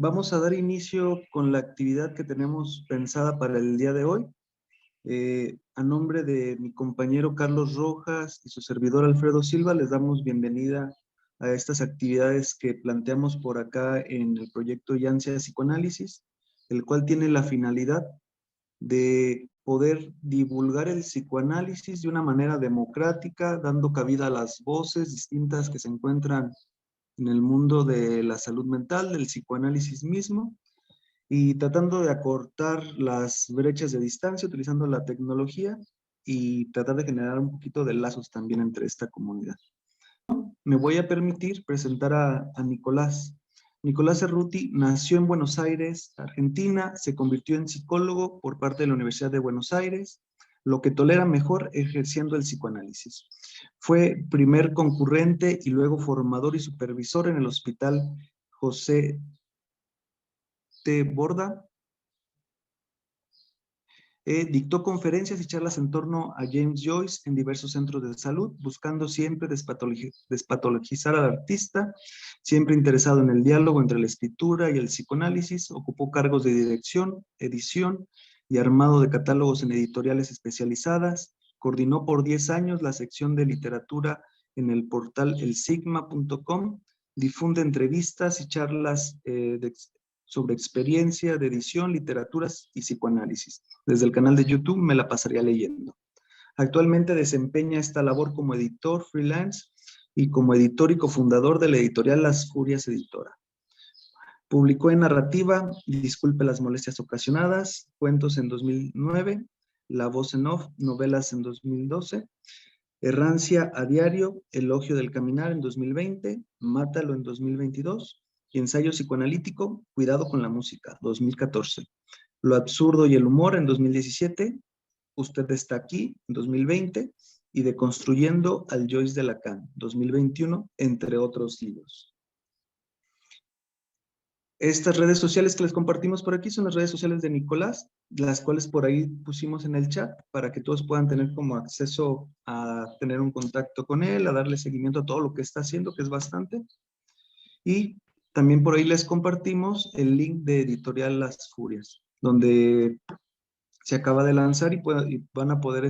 Vamos a dar inicio con la actividad que tenemos pensada para el día de hoy. A nombre de mi compañero Carlos Rojas y su servidor Alfredo Silva, les damos bienvenida a estas actividades que planteamos por acá en el proyecto Yancia Psicoanálisis, el cual tiene la finalidad de poder divulgar el psicoanálisis de una manera democrática, dando cabida a las voces distintas que se encuentran en el mundo de la salud mental, del psicoanálisis mismo, y tratando de acortar las brechas de distancia utilizando la tecnología y tratar de generar un poquito de lazos también entre esta comunidad. Me voy a permitir presentar a Nicolás. Nicolás Cerruti nació en Buenos Aires, Argentina, se convirtió en psicólogo por parte de la Universidad de Buenos Aires, lo que tolera mejor ejerciendo el psicoanálisis. Fue primer concurrente y luego formador y supervisor en el Hospital José T. Borda. Dictó conferencias y charlas en torno a James Joyce en diversos centros de salud, buscando siempre despatologizar al artista, siempre interesado en el diálogo entre la escritura y el psicoanálisis. Ocupó cargos de dirección, edición y armado de catálogos en editoriales especializadas. Coordinó por 10 años la sección de literatura en el portal elsigma.com. Difunde entrevistas y charlas sobre experiencia de edición, literaturas y psicoanálisis. Desde el canal de YouTube Me la pasaría leyendo. Actualmente desempeña esta labor como editor freelance y como editor y cofundador de la editorial Las Furias Editora. Publicó en narrativa Disculpe las molestias ocasionadas, cuentos en 2009, La voz en off, novelas en 2012, Errancia a diario, Elogio del caminar en 2020, Mátalo en 2022, y ensayo psicoanalítico, Cuidado con la música, 2014. Lo absurdo y el humor en 2017, Usted está aquí, en 2020, y Deconstruyendo al Joyce de Lacan, 2021, entre otros libros. Estas redes sociales que les compartimos por aquí son las redes sociales de Nicolás, las cuales por ahí pusimos en el chat para que todos puedan tener como acceso a tener un contacto con él, a darle seguimiento a todo lo que está haciendo, que es bastante. Y también por ahí les compartimos el link de Editorial Las Furias, donde se acaba de lanzar y van a poder,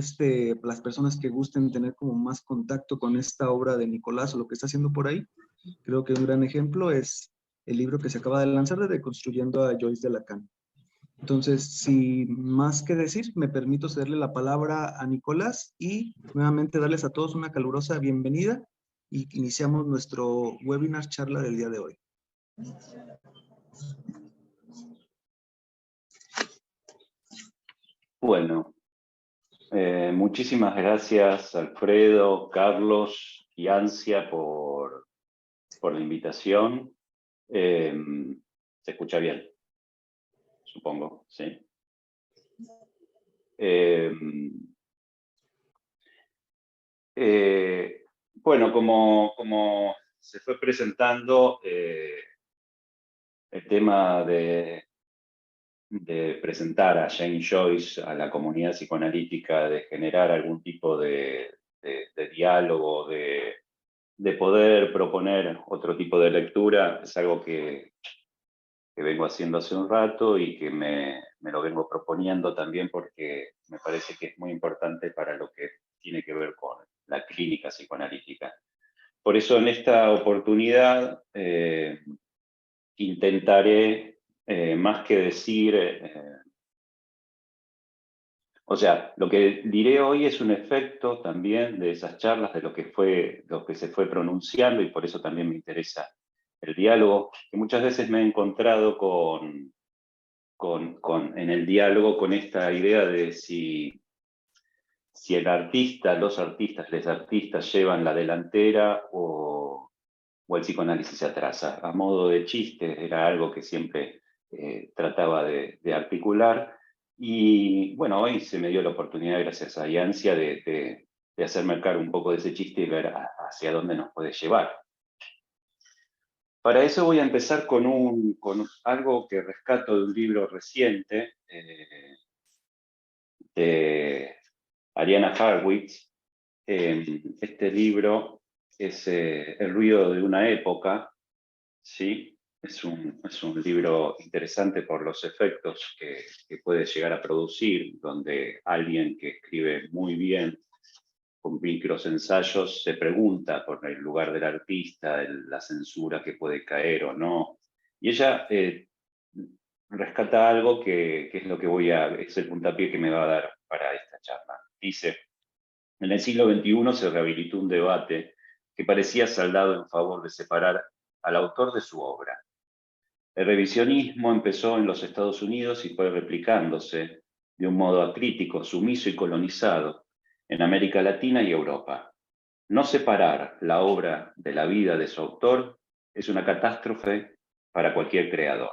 las personas que gusten tener como más contacto con esta obra de Nicolás o lo que está haciendo por ahí. Creo que un gran ejemplo es el libro que se acaba de lanzar de Deconstruyendo a Joyce de Lacan. Entonces, sin más que decir, me permito cederle la palabra a Nicolás y nuevamente darles a todos una calurosa bienvenida y iniciamos nuestro webinar charla del día de hoy. Bueno, muchísimas gracias Alfredo, Carlos y Ancia por la invitación. ¿Se escucha bien? Supongo, sí. Bueno, como se fue presentando, el tema de presentar a James Joyce a la comunidad psicoanalítica, de generar algún tipo de diálogo, de poder proponer otro tipo de lectura, es algo que vengo haciendo hace un rato y que me lo vengo proponiendo también porque me parece que es muy importante para lo que tiene que ver con la clínica psicoanalítica. Por eso en esta oportunidad intentaré, más que decir, o sea, lo que diré hoy es un efecto también de esas charlas, de lo que se fue pronunciando, y por eso también me interesa el diálogo, que muchas veces me he encontrado en el diálogo con esta idea de si el artista, los artistas, les artistas llevan la delantera o el psicoanálisis se atrasa. A modo de chiste, era algo que siempre trataba de articular. Y bueno, hoy se me dio la oportunidad, gracias a Yancia, de hacerme cargo un poco de ese chiste y ver hacia dónde nos puede llevar. Para eso voy a empezar con algo que rescato de un libro reciente de Ariana Harwitz. Este libro es El ruido de una época, ¿sí? Es un libro interesante por los efectos que puede llegar a producir, donde alguien que escribe muy bien con microensayos se pregunta por el lugar del artista, la censura que puede caer o no. Y ella rescata algo que es lo que es el puntapié que me va a dar para esta charla. Dice, en el siglo XXI se rehabilitó un debate que parecía saldado en favor de separar al autor de su obra. El revisionismo empezó en los Estados Unidos y fue replicándose de un modo acrítico, sumiso y colonizado en América Latina y Europa. No separar la obra de la vida de su autor es una catástrofe para cualquier creador.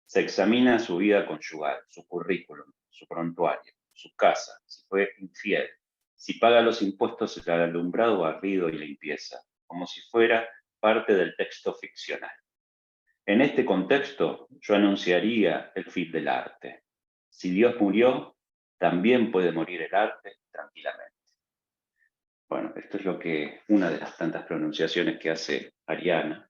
Se examina su vida conyugal, su currículum, su prontuario, su casa, si fue infiel, si paga los impuestos del alumbrado, barrido y limpieza, como si fuera parte del texto ficcional. En este contexto, yo anunciaría el fin del arte. Si Dios murió, también puede morir el arte tranquilamente. Bueno, esto es una de las tantas pronunciaciones que hace Ariana.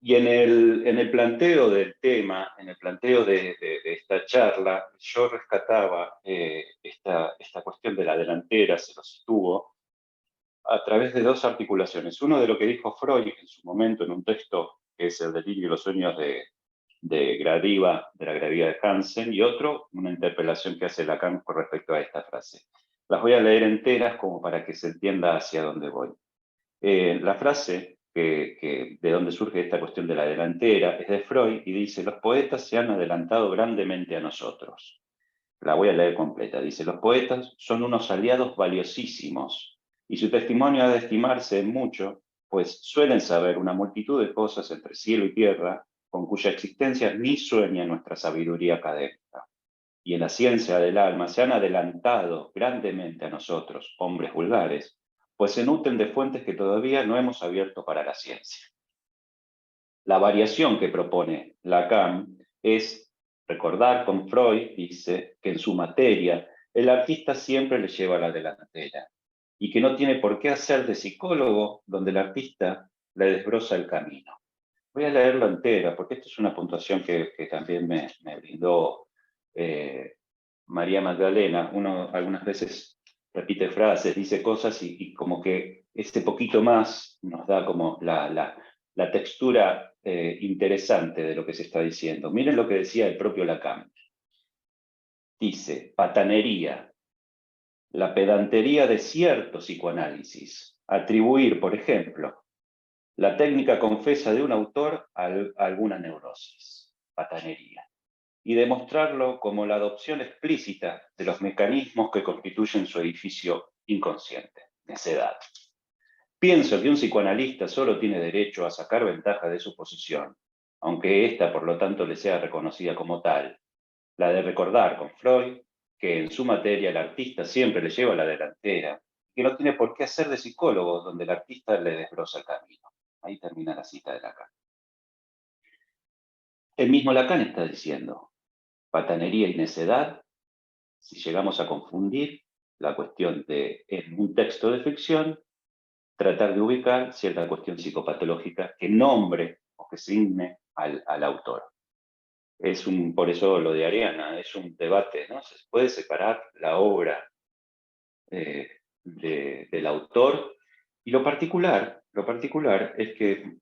Y en el planteo del tema, en el planteo de esta charla, yo rescataba esta cuestión de la delantera, se lo sitúo, a través de dos articulaciones. Uno de lo que dijo Freud en su momento en un texto que es El delirio y los sueños de Gradiva, de la gravedad de Hansen, y otro, una interpelación que hace Lacan con respecto a esta frase. Las voy a leer enteras como para que se entienda hacia dónde voy. La frase de donde surge esta cuestión de la delantera es de Freud y dice, los poetas se han adelantado grandemente a nosotros. La voy a leer completa. Dice, los poetas son unos aliados valiosísimos y su testimonio ha de estimarse en mucho, pues suelen saber una multitud de cosas entre cielo y tierra con cuya existencia ni sueña nuestra sabiduría académica. Y en la ciencia del alma se han adelantado grandemente a nosotros, hombres vulgares, pues se nutren de fuentes que todavía no hemos abierto para la ciencia. La variación que propone Lacan es recordar con Freud, dice, que en su materia el artista siempre le lleva la delantera y que no tiene por qué hacer de psicólogo donde el artista le desbroza el camino. Voy a leerlo entera porque esta es una puntuación que también me brindó María Magdalena. Uno algunas veces repite frases, dice cosas y como que este poquito más nos da como la textura interesante de lo que se está diciendo. Miren lo que decía el propio Lacan. Dice, patanería, la pedantería de cierto psicoanálisis. Atribuir, por ejemplo, la técnica confesa de un autor a alguna neurosis, patanería, y demostrarlo como la adopción explícita de los mecanismos que constituyen su edificio inconsciente, necedad. Pienso que un psicoanalista solo tiene derecho a sacar ventaja de su posición, aunque ésta por lo tanto le sea reconocida como tal, la de recordar con Freud que en su materia el artista siempre le lleva la delantera, que no tiene por qué hacer de psicólogo donde el artista le desbroza el camino. Ahí termina la cita de Lacan. El mismo Lacan está diciendo, patanería y necedad, si llegamos a confundir la cuestión de, en un texto de ficción, tratar de ubicar cierta cuestión psicopatológica que nombre o que signe al autor. Por eso lo de Ariana, es un debate, ¿no? Se puede separar la obra del autor y lo particular es que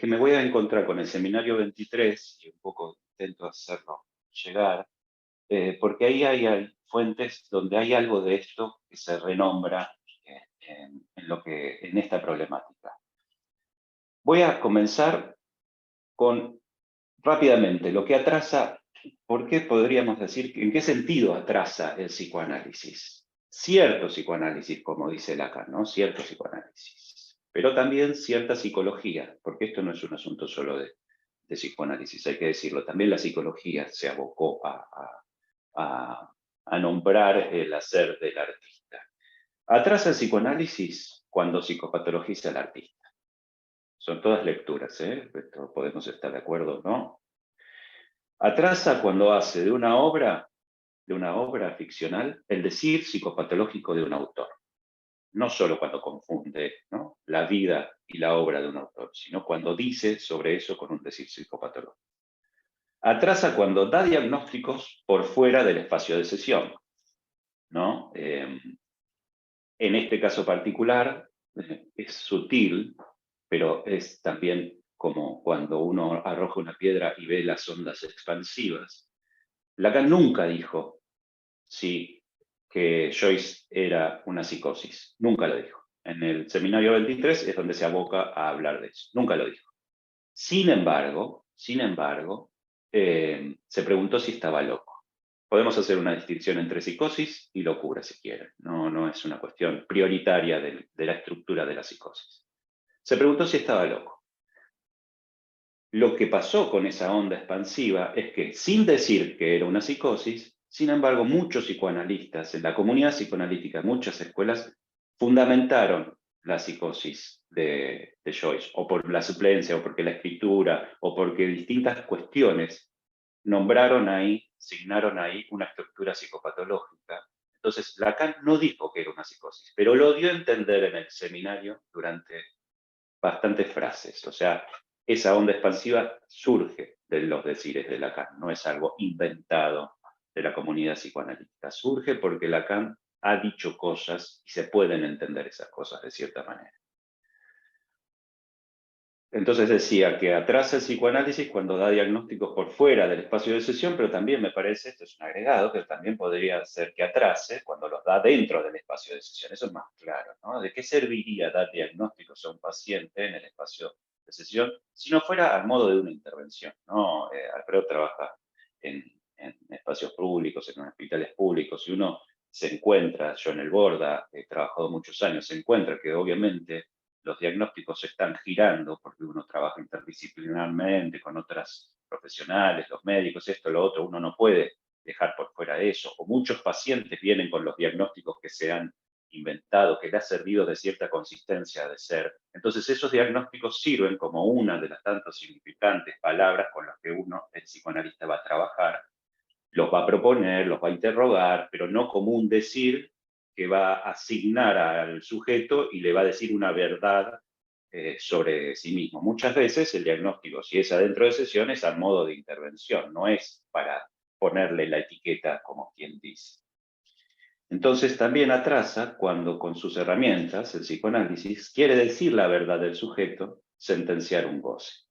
me voy a encontrar con el seminario 23 y un poco intento hacerlo llegar, porque ahí hay fuentes donde hay algo de esto que se renombra en esta problemática. Voy a comenzar con rápidamente lo que atrasa, ¿por qué podríamos decir, en qué sentido atrasa el psicoanálisis? Cierto psicoanálisis, como dice Lacan, ¿no? Cierto psicoanálisis, pero también cierta psicología, porque esto no es un asunto solo de psicoanálisis, hay que decirlo, también la psicología se abocó a nombrar el hacer del artista. Atrasa el psicoanálisis cuando psicopatologiza al artista. son todas lecturas, esto podemos estar de acuerdo, ¿no? Atrasa cuando hace de una obra ficcional, el decir psicopatológico de un autor. No solo cuando confunde, ¿no?, la vida y la obra de un autor, sino cuando dice sobre eso con un decir psicopatológico. Atrasa cuando da diagnósticos por fuera del espacio de sesión, ¿no? En este caso particular, es sutil, pero es también como cuando uno arroja una piedra y ve las ondas expansivas. Lacan nunca dijo sí, que Joyce era una psicosis. Nunca lo dijo. En el seminario 23 es donde se aboca a hablar de eso. Nunca lo dijo. Sin embargo, se preguntó si estaba loco. Podemos hacer una distinción entre psicosis y locura, si quieren. No es una cuestión prioritaria de la estructura de la psicosis. Se preguntó si estaba loco. Lo que pasó con esa onda expansiva es que, sin decir que era una psicosis, sin embargo, muchos psicoanalistas, en la comunidad psicoanalítica, muchas escuelas, fundamentaron la psicosis de Joyce, o por la suplencia, o porque la escritura, o porque distintas cuestiones nombraron ahí, signaron ahí una estructura psicopatológica. Entonces, Lacan no dijo que era una psicosis, pero lo dio a entender en el seminario durante bastantes frases. O sea, esa onda expansiva surge de los decires de Lacan, no es algo inventado de la comunidad psicoanalítica. Surge porque Lacan ha dicho cosas y se pueden entender esas cosas de cierta manera. Entonces decía que atrasa el psicoanálisis cuando da diagnósticos por fuera del espacio de sesión, pero también me parece, esto es un agregado, que también podría ser que atrase cuando los da dentro del espacio de sesión. Eso es más claro, ¿no? ¿De qué serviría dar diagnósticos a un paciente en el espacio de sesión si no fuera al modo de una intervención, ¿no? Alfredo trabaja en espacios públicos, en hospitales públicos, y uno se encuentra, yo en el Borda he trabajado muchos años, se encuentra que obviamente los diagnósticos se están girando porque uno trabaja interdisciplinarmente con otras profesionales, los médicos, esto, lo otro, uno no puede dejar por fuera eso. O muchos pacientes vienen con los diagnósticos que se han inventado, que le ha servido de cierta consistencia de ser. Entonces esos diagnósticos sirven como una de las tantas significantes palabras con las que uno, el psicoanalista, va a trabajar, los va a proponer, los va a interrogar, pero no como un decir que va a asignar al sujeto y le va a decir una verdad sobre sí mismo. Muchas veces el diagnóstico, si es adentro de sesión, es a modo de intervención, no es para ponerle la etiqueta como quien dice. Entonces también atrasa cuando con sus herramientas, el psicoanálisis, quiere decir la verdad del sujeto, sentenciar un goce.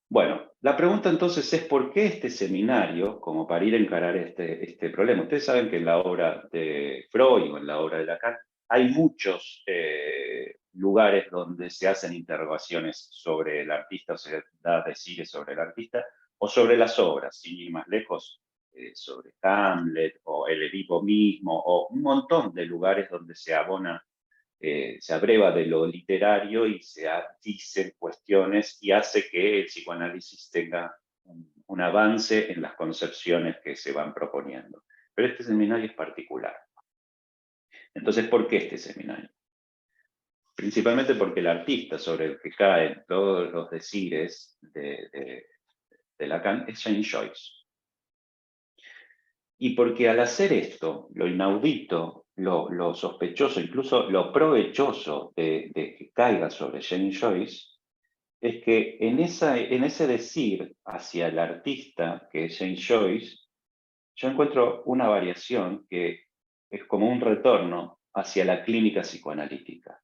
Bueno, la pregunta entonces es ¿por qué este seminario, como para ir a encarar este problema? Ustedes saben que en la obra de Freud o en la obra de Lacan hay muchos lugares donde se hacen interrogaciones sobre el artista, o se da decires sobre el artista, o sobre las obras, sin ir más lejos, sobre Hamlet o el Edipo mismo, o un montón de lugares donde se abona, se abreva de lo literario y se dicen cuestiones y hace que el psicoanálisis tenga un avance en las concepciones que se van proponiendo. Pero este seminario es particular. Entonces, ¿por qué este seminario? Principalmente porque el artista sobre el que caen todos los decires de Lacan es James Joyce. Y porque al hacer esto, lo inaudito, lo sospechoso, incluso lo provechoso de que caiga sobre James Joyce, es que en ese decir hacia el artista, que es James Joyce, yo encuentro una variación que es como un retorno hacia la clínica psicoanalítica.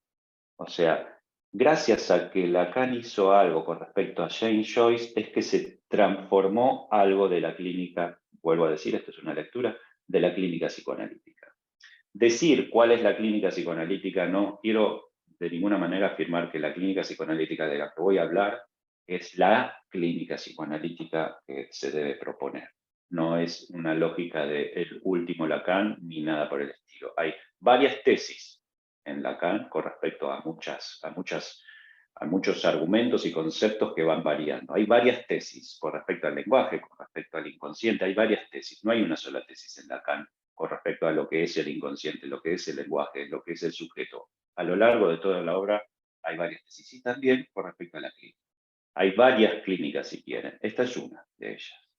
O sea, gracias a que Lacan hizo algo con respecto a James Joyce, es que se transformó algo de la clínica, vuelvo a decir, esto es una lectura, de la clínica psicoanalítica. Decir cuál es la clínica psicoanalítica, no quiero de ninguna manera afirmar que la clínica psicoanalítica de la que voy a hablar es la clínica psicoanalítica que se debe proponer. No es una lógica del último Lacan ni nada por el estilo. Hay varias tesis en Lacan con respecto a muchos argumentos y conceptos que van variando. Hay varias tesis con respecto al lenguaje, con respecto al inconsciente, hay varias tesis. No hay una sola tesis en Lacan con respecto a lo que es el inconsciente, lo que es el lenguaje, lo que es el sujeto. A lo largo de toda la obra hay varias tesis, y también con respecto a la clínica. Hay varias clínicas, si quieren. Esta es una de ellas.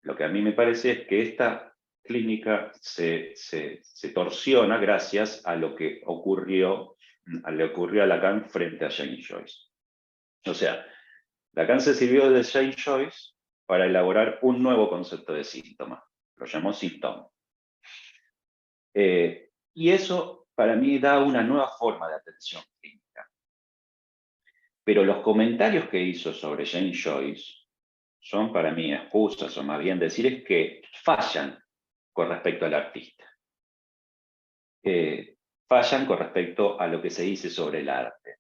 Lo que a mí me parece es que esta clínica se torsiona gracias a lo que ocurrió, a Lacan frente a James Joyce. O sea, Lacan se sirvió de James Joyce para elaborar un nuevo concepto de síntoma. Lo llamó síntoma. Y eso, para mí, da una nueva forma de atención clínica. Pero los comentarios que hizo sobre James Joyce son, para mí, excusas, o más bien decir, es que fallan con respecto al artista. Fallan con respecto a lo que se dice sobre el arte.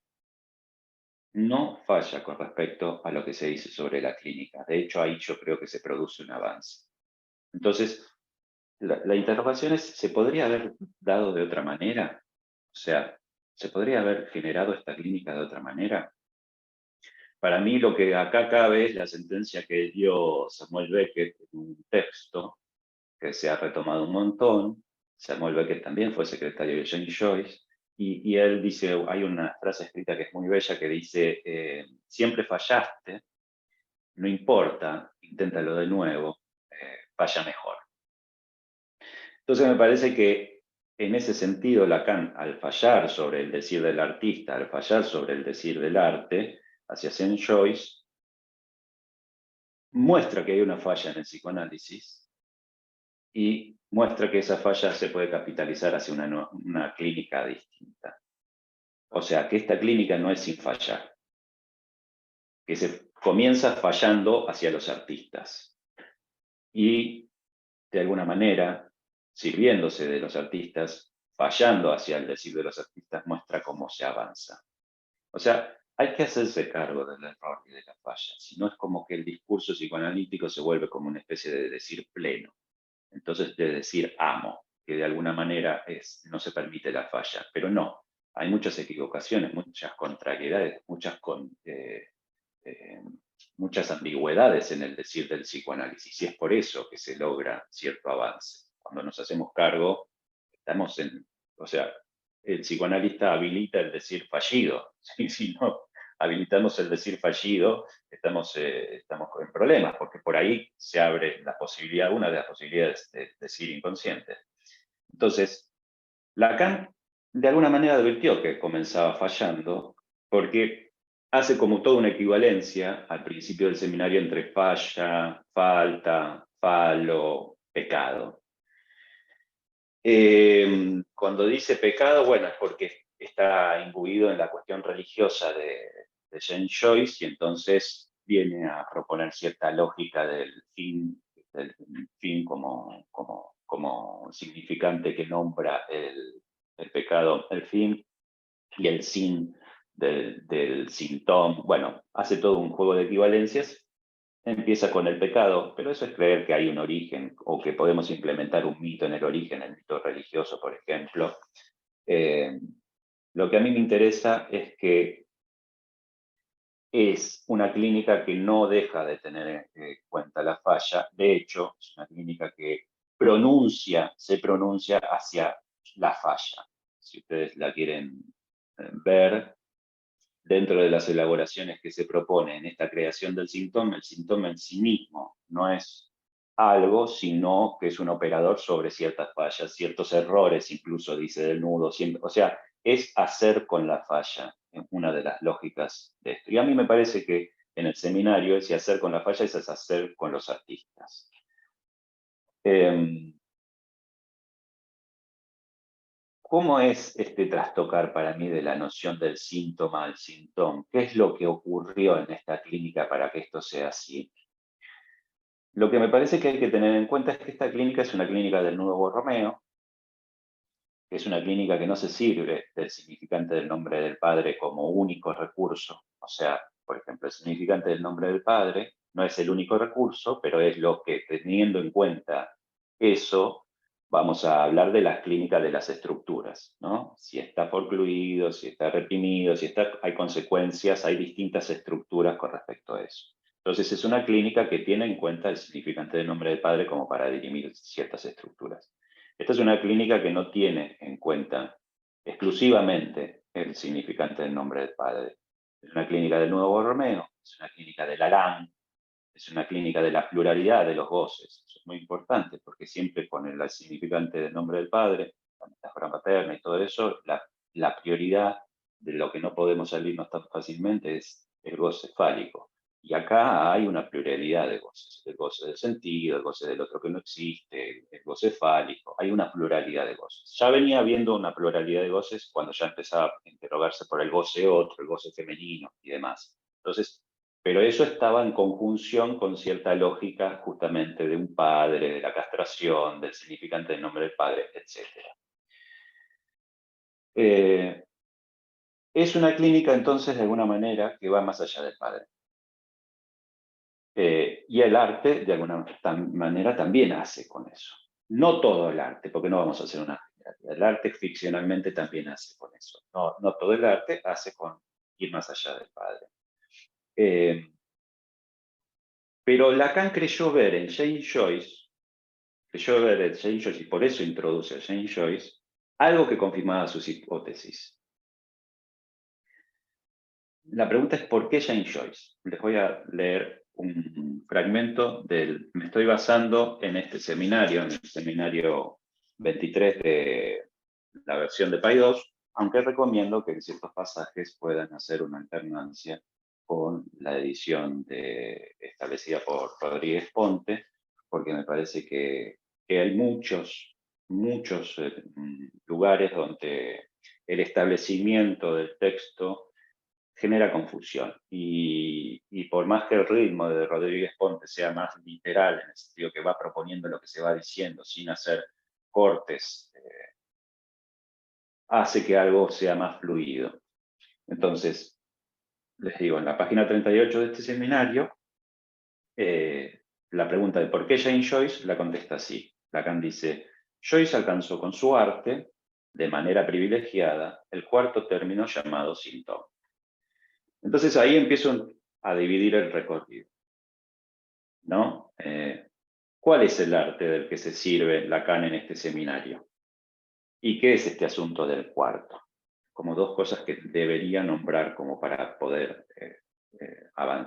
No falla con respecto a lo que se dice sobre la clínica. De hecho, ahí yo creo que se produce un avance. Entonces, la interrogación es, ¿se podría haber dado de otra manera? O sea, ¿se podría haber generado esta clínica de otra manera? Para mí lo que acá cabe es la sentencia que dio Samuel Beckett en un texto que se ha retomado un montón. Samuel Beckett también fue secretario de James Joyce, y él dice, hay una frase escrita que es muy bella que dice, siempre fallaste, no importa, inténtalo de nuevo, falla mejor. Entonces me parece que en ese sentido Lacan, al fallar sobre el decir del artista, al fallar sobre el decir del arte, hacia James Joyce, muestra que hay una falla en el psicoanálisis y muestra que esa falla se puede capitalizar hacia una clínica distinta. O sea, que esta clínica no es sin fallar, que se comienza fallando hacia los artistas y, de alguna manera, sirviéndose de los artistas, fallando hacia el decir de los artistas, muestra cómo se avanza. O sea, hay que hacerse cargo del error y de la falla, si no es como que el discurso psicoanalítico se vuelve como una especie de decir pleno. Entonces, de decir amo, que de alguna manera no se permite la falla, pero no, hay muchas equivocaciones, muchas contrariedades, muchas ambigüedades en el decir del psicoanálisis, y es por eso que se logra cierto avance. Cuando nos hacemos cargo, o sea, el psicoanalista habilita el decir fallido, si no habilitamos el decir fallido, estamos en problemas, porque por ahí se abre la posibilidad, una de las posibilidades de decir inconsciente. Entonces, Lacan de alguna manera advirtió que comenzaba fallando, porque hace como toda una equivalencia al principio del seminario entre falla, falta, falo, pecado. Cuando dice pecado, bueno, es porque está imbuido en la cuestión religiosa de James Joyce, y entonces viene a proponer cierta lógica del fin como significante que nombra el pecado, el fin, y el sin del síntoma. Bueno, hace todo un juego de equivalencias. Empieza con el pecado, pero eso es creer que hay un origen o que podemos implementar un mito en el origen, el mito religioso, por ejemplo. Lo que a mí me interesa es que es una clínica que no deja de tener en cuenta la falla. De hecho, es una clínica que se pronuncia hacia la falla. Si ustedes la quieren ver, dentro de las elaboraciones que se propone en esta creación del síntoma, el síntoma en sí mismo no es algo, sino que es un operador sobre ciertas fallas, ciertos errores, incluso dice del nudo, o sea, es hacer con la falla, en una de las lógicas de esto. Y a mí me parece que en el seminario ese hacer con la falla es hacer con los artistas. ¿Cómo es este trastocar para mí de la noción del síntoma al síntoma? ¿Qué es lo que ocurrió en esta clínica para que esto sea así? Lo que me parece que hay que tener en cuenta es que esta clínica es una clínica del nudo Borromeo, que es una clínica que no se sirve del significante del nombre del padre como único recurso. O sea, por ejemplo, el significante del nombre del padre no es el único recurso, pero es lo que, teniendo en cuenta eso, vamos a hablar de las clínicas de las estructuras, ¿no? Si está forcluido, si está reprimido, hay consecuencias, hay distintas estructuras con respecto a eso. Entonces es una clínica que tiene en cuenta el significante del nombre del padre como para dirimir ciertas estructuras. Esta es una clínica que no tiene en cuenta exclusivamente el significante del nombre del Padre. Es una clínica del Nuevo Borromeo, es una clínica del Alán, es una clínica de la pluralidad de los goces. Eso es muy importante, porque siempre con el significante del nombre del Padre, la metáfora paterna y todo eso, la prioridad de lo que no podemos salirnos tan fácilmente es el goce fálico. Y acá hay una pluralidad de goces, el goce del sentido, el goce del otro que no existe, el goce fálico, hay una pluralidad de goces. Ya venía habiendo una pluralidad de goces cuando ya empezaba a interrogarse por el goce otro, el goce femenino y demás. Entonces, pero eso estaba en conjunción con cierta lógica justamente de un padre, de la castración, del significante del nombre del padre, etc. Es una clínica entonces de alguna manera que va más allá del padre. Y el arte de alguna manera también hace con eso. No todo el arte, porque no vamos a hacer una generalidad. El arte ficcionalmente también hace con eso. No todo el arte hace con ir más allá del padre. Pero Lacan creyó ver en James Joyce y por eso introduce a James Joyce algo que confirmaba sus hipótesis. La pregunta es ¿por qué James Joyce? Les voy a leer un fragmento me estoy basando en este seminario, en el seminario 23 de la versión de PAI2, aunque recomiendo que en ciertos pasajes puedan hacer una alternancia con la edición establecida por Rodríguez Ponte, porque me parece que hay muchos lugares donde el establecimiento del texto genera confusión. Y por más que el ritmo de Rodríguez Ponte sea más literal, en el sentido que va proponiendo lo que se va diciendo sin hacer cortes, hace que algo sea más fluido. Entonces, les digo, en la página 38 de este seminario, la pregunta de por qué James Joyce la contesta así. Lacan dice, Joyce alcanzó con su arte, de manera privilegiada, el cuarto término llamado síntoma. Entonces ahí empiezo a dividir el recorrido, ¿no? ¿Cuál es el arte del que se sirve Lacan en este seminario? ¿Y qué es este asunto del cuarto? Como dos cosas que debería nombrar como para poder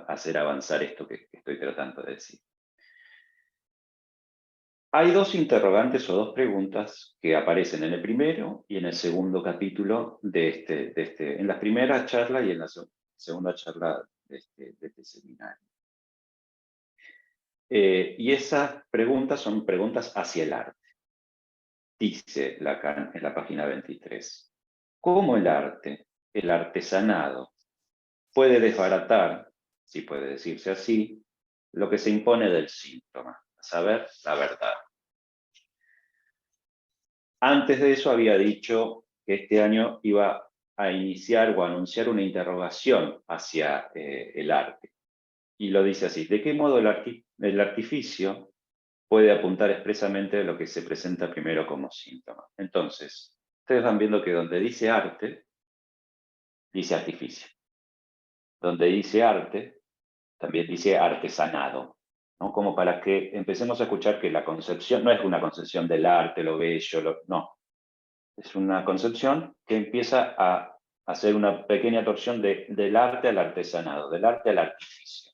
hacer avanzar esto que estoy tratando de decir. Hay dos interrogantes o dos preguntas que aparecen en el primero y en el segundo capítulo en la primera charla y en la segunda charla de este seminario. Y esas preguntas son preguntas hacia el arte. Dice Lacan en la página 23. ¿Cómo el artesanado, puede desbaratar, si puede decirse así, lo que se impone del síntoma, a saber, la verdad? Antes de eso había dicho que este año iba a iniciar o a anunciar una interrogación hacia el arte. Y lo dice así, ¿de qué modo el artificio puede apuntar expresamente a lo que se presenta primero como síntoma? Entonces, ustedes van viendo que donde dice arte, dice artificio. Donde dice arte, también dice artesanado, ¿no? Como para que empecemos a escuchar que la concepción no es una concepción del arte, lo bello, no. Es una concepción que empieza a hacer una pequeña torsión del arte al artesanado, del arte al artificio.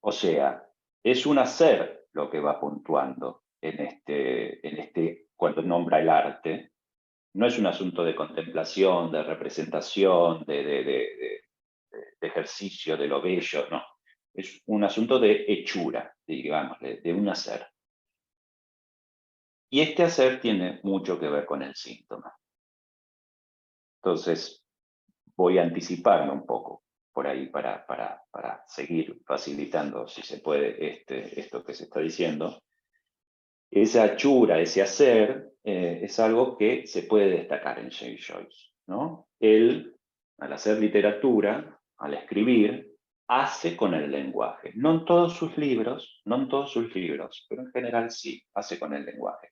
O sea, es un hacer lo que va puntuando cuando nombra el arte. No es un asunto de contemplación, de representación, de ejercicio, de lo bello, no. Es un asunto de hechura, digamos, de un hacer. Y este hacer tiene mucho que ver con el síntoma. Entonces, voy a anticiparme un poco por ahí para seguir facilitando, si se puede, esto que se está diciendo. Esa hechura, ese hacer, es algo que se puede destacar en James Joyce, ¿no? Él, al hacer literatura, al escribir, hace con el lenguaje. No en todos sus libros, pero en general sí, hace con el lenguaje.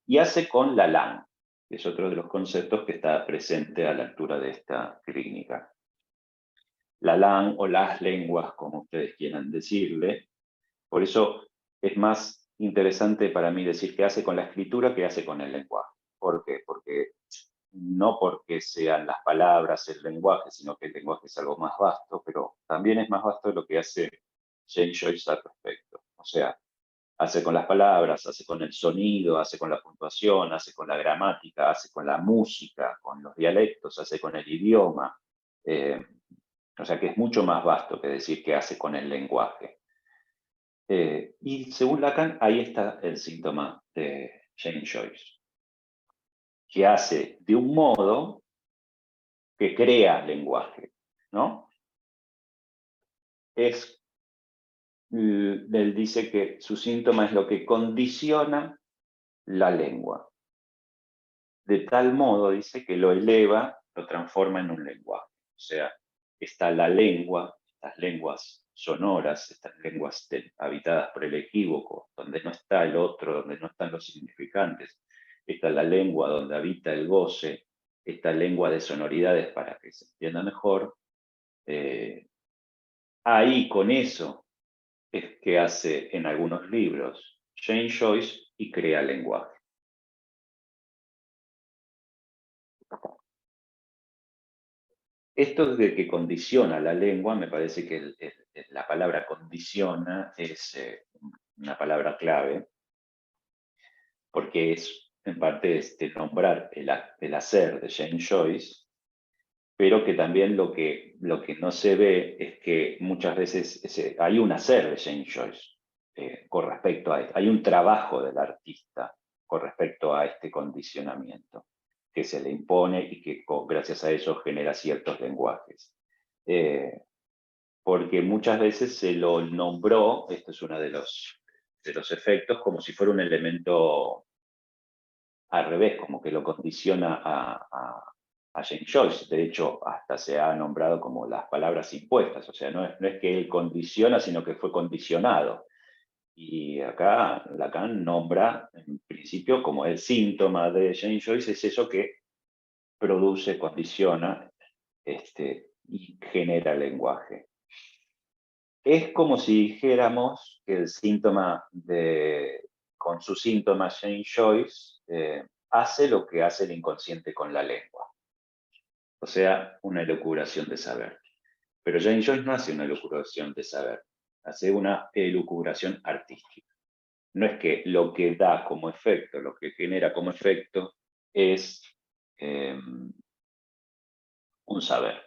Y hace con la langue, que es otro de los conceptos que está presente a la altura de esta clínica. La langue o las lenguas, como ustedes quieran decirle. Por eso es más interesante para mí decir que hace con la escritura que hace con el lenguaje. ¿Por qué? Porque no porque sean las palabras, el lenguaje, sino que el lenguaje es algo más vasto, pero también es más vasto de lo que hace James Joyce al respecto. O sea, hace con las palabras, hace con el sonido, hace con la puntuación, hace con la gramática, hace con la música, con los dialectos, hace con el idioma. Eh, o sea que es mucho más vasto que decir que hace con el lenguaje. Y según Lacan, ahí está el síntoma de James Joyce, que hace de un modo que crea lenguaje, ¿no? Él dice que su síntoma es lo que condiciona la lengua. De tal modo, dice, que lo eleva, lo transforma en un lenguaje. O sea, está la lengua, estas lenguas sonoras, estas lenguas habitadas por el equívoco, donde no está el otro, donde no están los significantes. Está la lengua donde habita el goce, esta lengua de sonoridades para que se entienda mejor. Ahí con eso es que hace en algunos libros James Joyce y crea lenguaje. Esto de que condiciona la lengua, me parece que la palabra condiciona es una palabra clave, porque es en parte nombrar el hacer de James Joyce, pero que también lo que no se ve es que muchas veces hay un hacer de James Joyce con respecto a esto, hay un trabajo del artista con respecto a este condicionamiento que se le impone y que gracias a eso genera ciertos lenguajes. Porque muchas veces se lo nombró, esto es uno de los efectos, como si fuera un elemento al revés, como que lo condiciona a James Joyce. De hecho, hasta se ha nombrado como las palabras impuestas, o sea, no es que él condiciona, sino que fue condicionado. Y acá Lacan nombra, en principio, como el síntoma de James Joyce, es eso que produce, condiciona y genera lenguaje. Es como si dijéramos que el síntoma con su síntoma James Joyce hace lo que hace el inconsciente con la lengua. O sea, una elucubración de saber. Pero James Joyce no hace una elucubración de saber, hace una elucubración artística. No es que lo que da como efecto, lo que genera como efecto es un saber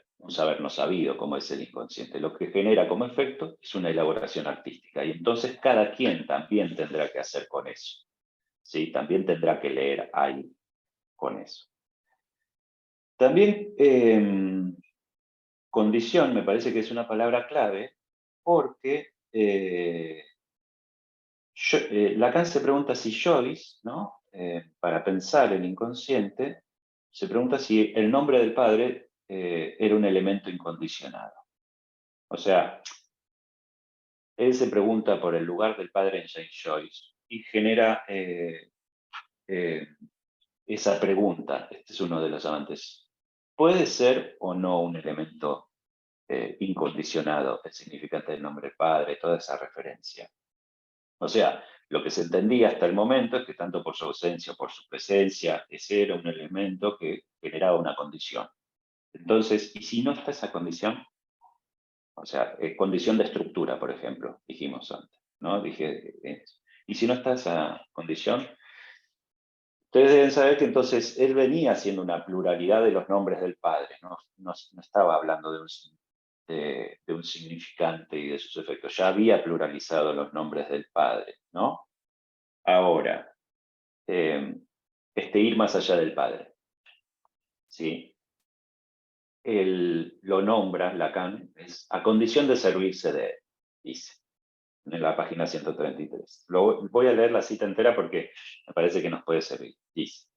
no sabido, como es el inconsciente. Lo que genera como efecto es una elaboración artística. Y entonces cada quien también tendrá que hacer con eso. ¿Sí? También tendrá que leer ahí con eso. También condición me parece que es una palabra clave porque Lacan se pregunta si Joyce, ¿no? Para pensar el inconsciente, se pregunta si el nombre del padre era un elemento incondicionado. O sea, él se pregunta por el lugar del padre en James Joyce y genera esa pregunta. Este es uno de los amantes. ¿Puede ser o no un elemento incondicionado el significante del nombre del padre, toda esa referencia? O sea, lo que se entendía hasta el momento es que tanto por su ausencia o por su presencia, ese era un elemento que generaba una condición. Entonces, ¿y si no está esa condición? O sea, condición de estructura, por ejemplo, dijimos antes, ¿no? Dije, y si no está esa condición, ustedes deben saber que entonces él venía haciendo una pluralidad de los nombres del Padre, no estaba hablando de un significante y de sus efectos, ya había pluralizado los nombres del Padre, ¿no? Ahora, ir más allá del Padre, ¿sí? Él lo nombra, Lacan, es a condición de servirse de él, dice, en la página 133. Voy a leer la cita entera porque me parece que nos puede servir. Dice,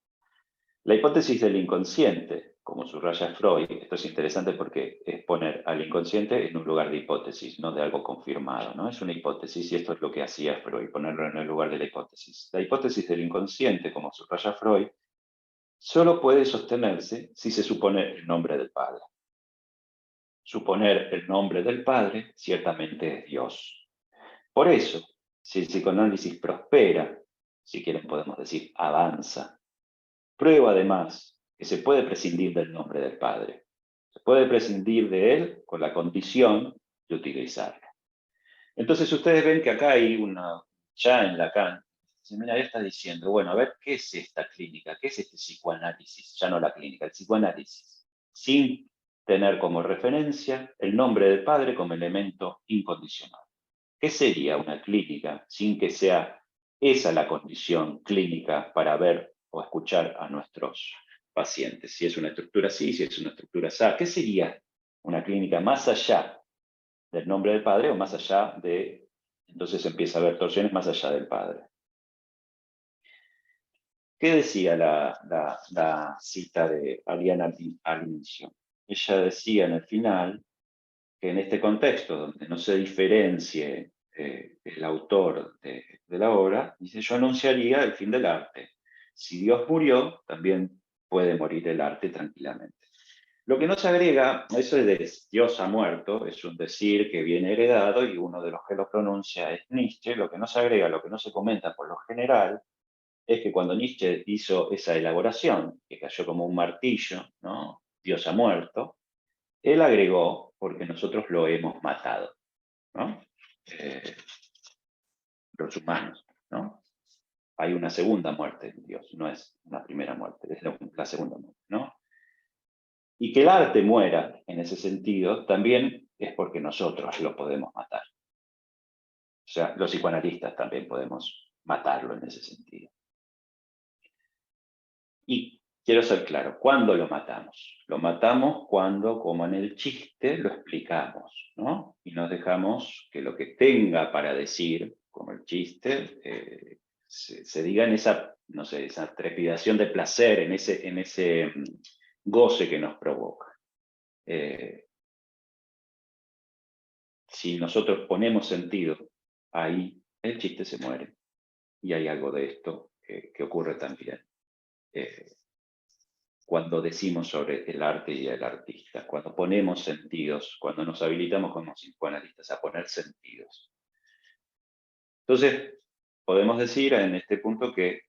la hipótesis del inconsciente, como subraya Freud, esto es interesante porque es poner al inconsciente en un lugar de hipótesis, no de algo confirmado, ¿no? Es una hipótesis y esto es lo que hacía Freud, ponerlo en el lugar de la hipótesis. La hipótesis del inconsciente, como subraya Freud, solo puede sostenerse si se supone el nombre del Padre. Suponer el nombre del Padre ciertamente es Dios. Por eso, si el psicoanálisis prospera, si quieren podemos decir avanza, prueba además que se puede prescindir del nombre del Padre. Se puede prescindir de él con la condición de utilizarlo. Entonces ustedes ven que acá hay ya en Lacan, mira, está diciendo, bueno, a ver, ¿qué es esta clínica? ¿Qué es este psicoanálisis? Ya no la clínica, el psicoanálisis. Sin tener como referencia el nombre del Padre como elemento incondicional. ¿Qué sería una clínica sin que sea esa la condición clínica para ver o escuchar a nuestros pacientes? Si es una estructura así, si es una estructura así, ¿qué sería una clínica más allá del nombre del Padre o más allá de... Entonces empieza a haber torsiones más allá del Padre. ¿Qué decía la cita de Ariana al inicio? Ella decía en el final que en este contexto, donde no se diferencie el autor de la obra, dice, yo anunciaría el fin del arte. Si Dios murió, también puede morir el arte tranquilamente. Lo que no se agrega, eso de Dios ha muerto, es un decir que viene heredado y uno de los que lo pronuncia es Nietzsche. Lo que no se agrega, lo que no se comenta por lo general, es que cuando Nietzsche hizo esa elaboración, que cayó como un martillo, ¿no? Dios ha muerto, él agregó, porque nosotros lo hemos matado, ¿no? Los humanos, ¿no? Hay una segunda muerte en Dios, no es una primera muerte, es la segunda muerte, ¿no? Y que el arte muera, en ese sentido, también es porque nosotros lo podemos matar. O sea, los psicoanalistas también podemos matarlo en ese sentido. Y quiero ser claro, ¿cuándo lo matamos? Lo matamos cuando, como en el chiste, lo explicamos, ¿no? Y nos dejamos que lo que tenga para decir, como el chiste, se diga en esa, no sé, esa trepidación de placer, en ese goce que nos provoca. Si nosotros ponemos sentido, ahí el chiste se muere. Y hay algo de esto que ocurre también. Cuando decimos sobre el arte y el artista, cuando ponemos sentidos, cuando nos habilitamos como psicoanalistas a poner sentidos. Entonces, podemos decir en este punto que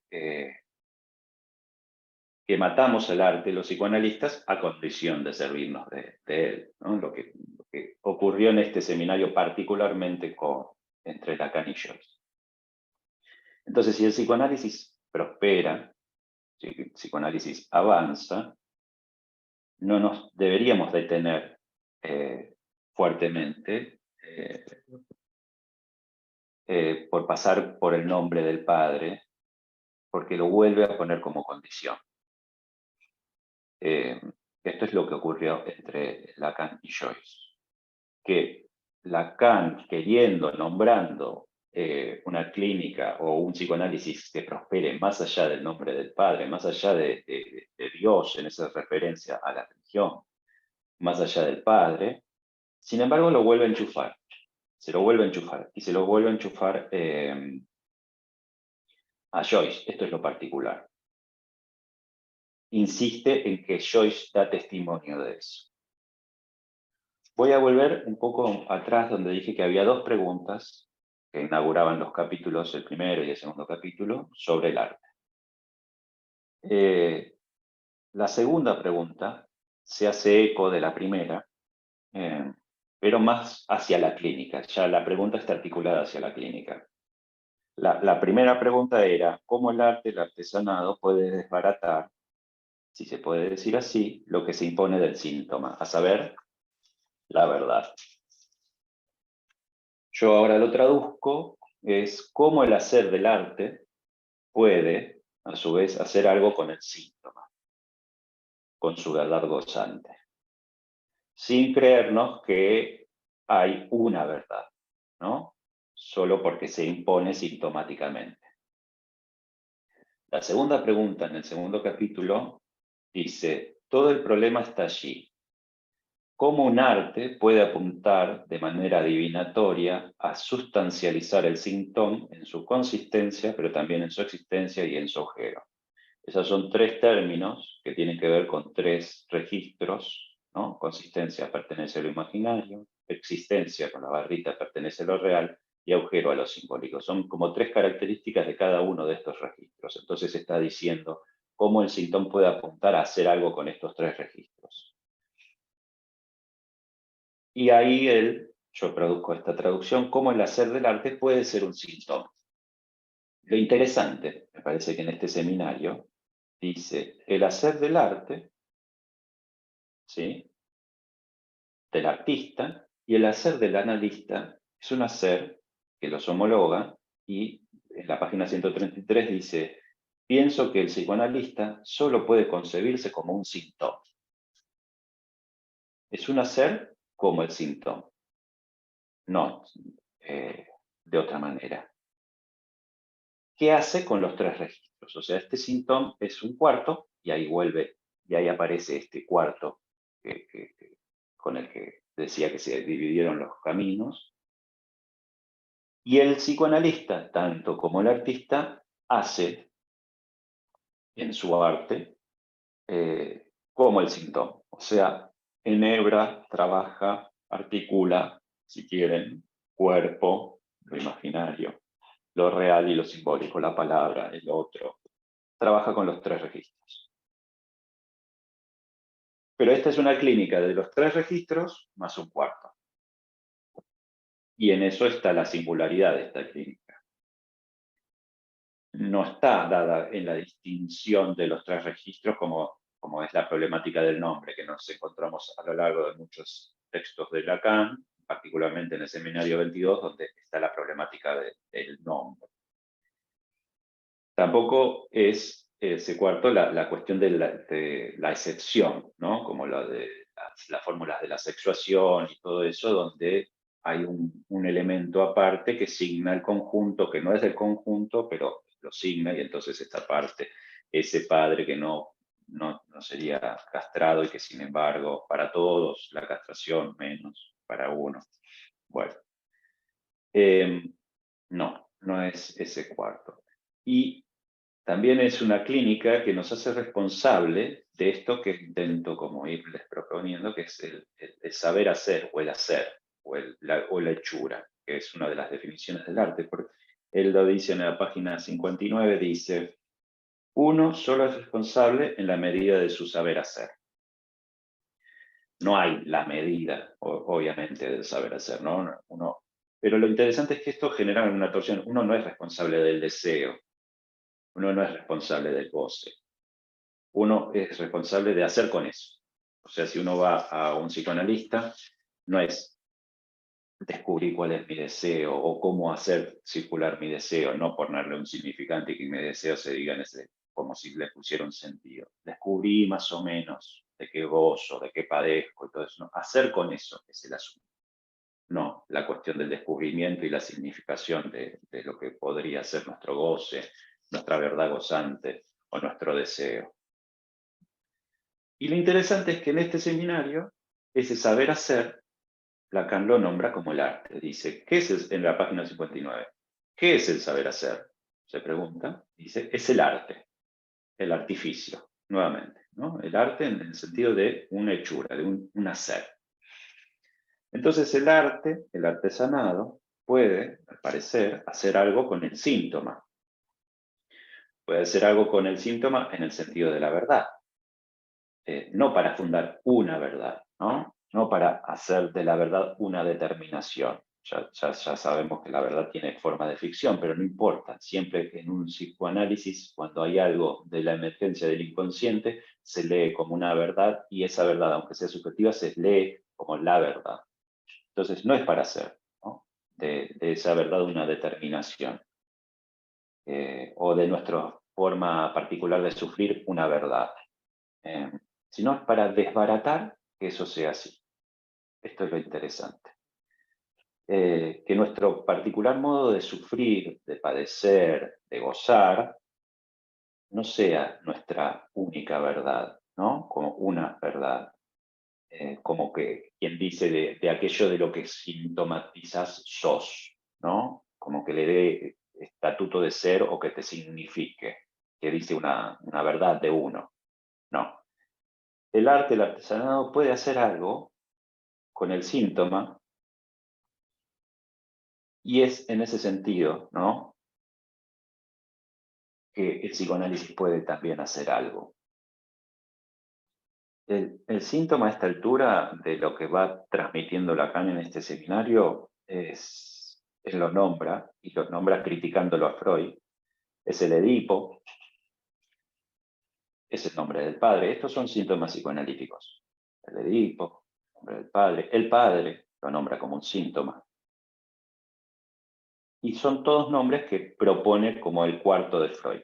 matamos el arte, los psicoanalistas, a condición de servirnos de él, ¿no? Lo que ocurrió en este seminario particularmente entre Lacan y Joyce. Entonces, si el psicoanálisis prospera, si el psicoanálisis avanza, no nos deberíamos detener fuertemente por pasar por el nombre del Padre, porque lo vuelve a poner como condición. Esto es lo que ocurrió entre Lacan y Joyce, que Lacan, nombrando una clínica o un psicoanálisis que prospere más allá del nombre del Padre, más allá de Dios, en esa referencia a la religión, más allá del Padre, sin embargo lo vuelve a enchufar, se lo vuelve a enchufar, y se lo vuelve a enchufar a Joyce. Esto es lo particular. Insiste en que Joyce da testimonio de eso. Voy a volver un poco atrás donde dije que había dos preguntas que inauguraban los capítulos, el primero y el segundo capítulo, sobre el arte. La segunda pregunta se hace eco de la primera, pero más hacia la clínica. Ya la pregunta está articulada hacia la clínica. La primera pregunta era, ¿cómo el arte, el artesanado, puede desbaratar, si se puede decir así, lo que se impone del síntoma, a saber, la verdad? Yo ahora lo traduzco, es cómo el hacer del arte puede, a su vez, hacer algo con el síntoma, con su verdad gozante, sin creernos que hay una verdad, ¿no? Solo porque se impone sintomáticamente. La segunda pregunta en el segundo capítulo dice, todo el problema está allí. ¿Cómo un arte puede apuntar de manera adivinatoria a sustancializar el síntoma en su consistencia, pero también en su existencia y en su agujero? Esos son tres términos que tienen que ver con tres registros, ¿no? Consistencia pertenece a lo imaginario, existencia con la barrita pertenece a lo real y agujero a lo simbólico. Son como tres características de cada uno de estos registros. Entonces está diciendo, cómo el síntoma puede apuntar a hacer algo con estos tres registros. Y ahí yo produzco esta traducción, cómo el hacer del arte puede ser un síntoma. Lo interesante, me parece que en este seminario, dice, el hacer del arte, ¿sí?, del artista, y el hacer del analista es un hacer que los homologa, y en la página 133 dice, pienso que el psicoanalista solo puede concebirse como un síntoma. Es un hacer como el síntoma, no de otra manera. ¿Qué hace con los tres registros? O sea, este síntoma es un cuarto, y ahí vuelve, y ahí aparece este cuarto con el que decía que se dividieron los caminos. Y el psicoanalista, tanto como el artista, hace en su arte como el síntoma. O sea, enhebra, trabaja, articula, si quieren, cuerpo, lo imaginario, lo real y lo simbólico, la palabra, el otro. Trabaja con los tres registros. Pero esta es una clínica de los tres registros más un cuarto. Y en eso está la singularidad de esta clínica. No está dada en la distinción de los tres registros como es la problemática del nombre, que nos encontramos a lo largo de muchos textos de Lacan, particularmente en el seminario 22, donde está la problemática del nombre. Tampoco es ese cuarto la cuestión de la excepción, ¿no? Como la de las fórmulas de la sexuación y todo eso, donde hay un elemento aparte que signa el conjunto, que no es del conjunto, pero lo signa, y entonces esta parte, ese padre que no sería castrado y que sin embargo para todos la castración menos para uno. Bueno, no es ese cuarto. Y también es una clínica que nos hace responsable de esto que intento como irles proponiendo, que es el saber hacer, o el hacer, o la hechura, que es una de las definiciones del arte. Porque él lo dice en la página 59, dice, uno solo es responsable en la medida de su saber hacer. No hay la medida, obviamente, del saber hacer, ¿no? Pero lo interesante es que esto genera una torsión. Uno no es responsable del deseo, uno no es responsable del goce, uno es responsable de hacer con eso. O sea, si uno va a un psicoanalista, no es descubrir cuál es mi deseo o cómo hacer circular mi deseo, no ponerle un significante y que mi deseo se diga como si le pusiera un sentido. Descubrí más o menos de qué gozo, de qué padezco y todo eso. ¿No? Hacer con eso es el asunto. No, la cuestión del descubrimiento y la significación de lo que podría ser nuestro goce, nuestra verdad gozante o nuestro deseo. Y lo interesante es que en este seminario, ese saber hacer, Lacan lo nombra como el arte. Dice, ¿qué es en la página 59? ¿Qué es el saber hacer? Se pregunta. Dice, es el arte, el artificio, nuevamente, ¿no? El arte en el sentido de una hechura, de un hacer. Entonces el arte, el artesanado, puede, al parecer, hacer algo con el síntoma. Puede hacer algo con el síntoma en el sentido de la verdad. No para fundar una verdad, ¿no? No para hacer de la verdad una determinación. Ya sabemos que la verdad tiene forma de ficción, pero no importa. Siempre en un psicoanálisis, cuando hay algo de la emergencia del inconsciente, se lee como una verdad, y esa verdad, aunque sea subjetiva, se lee como la verdad. Entonces, no es para hacer, ¿no?, de esa verdad una determinación, o de nuestra forma particular de sufrir una verdad, sino es para desbaratar que eso sea así. Esto es lo interesante. Que nuestro particular modo de sufrir, de padecer, de gozar, no sea nuestra única verdad, ¿no? Como una verdad. Como que quien dice de aquello de lo que sintomatizas sos, ¿no? Como que le dé estatuto de ser o que te signifique, que dice una verdad de uno. No. El arte, el artesanado puede hacer algo con el síntoma, y es en ese sentido, ¿no?, que el psicoanálisis puede también hacer algo. El síntoma a esta altura de lo que va transmitiendo Lacan en este seminario él lo nombra, y lo nombra criticándolo a Freud, es el Edipo, es el nombre del padre. Estos son síntomas psicoanalíticos. El Edipo, el nombre del padre. El padre lo nombra como un síntoma. Y son todos nombres que propone como el cuarto de Freud,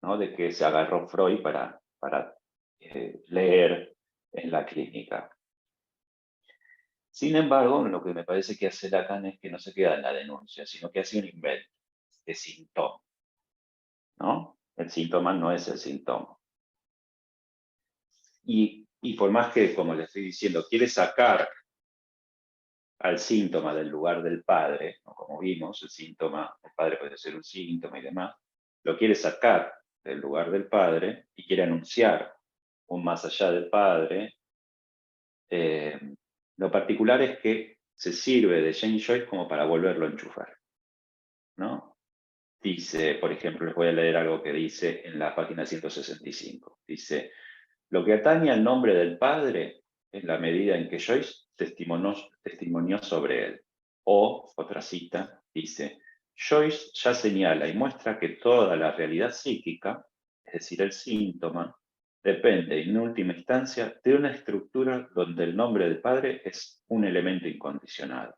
¿no? De que se agarró Freud para leer en la clínica. Sin embargo, lo que me parece que hace Lacan es que no se queda en la denuncia, sino que hace un invento de síntoma, ¿no? El síntoma no es el síntoma. Y por más que, como le estoy diciendo, quiere sacar al síntoma del lugar del padre, ¿no? Como vimos, el padre puede ser un síntoma y demás, lo quiere sacar del lugar del padre y quiere anunciar un más allá del padre. Lo particular es que se sirve de James Joyce como para volverlo a enchufar, ¿no? Dice, por ejemplo, les voy a leer algo que dice en la página 165. Dice, lo que atañe al nombre del padre es la medida en que Joyce testimonió sobre él. O, otra cita, dice, Joyce ya señala y muestra que toda la realidad psíquica, es decir, el síntoma, depende en última instancia de una estructura donde el nombre del padre es un elemento incondicional.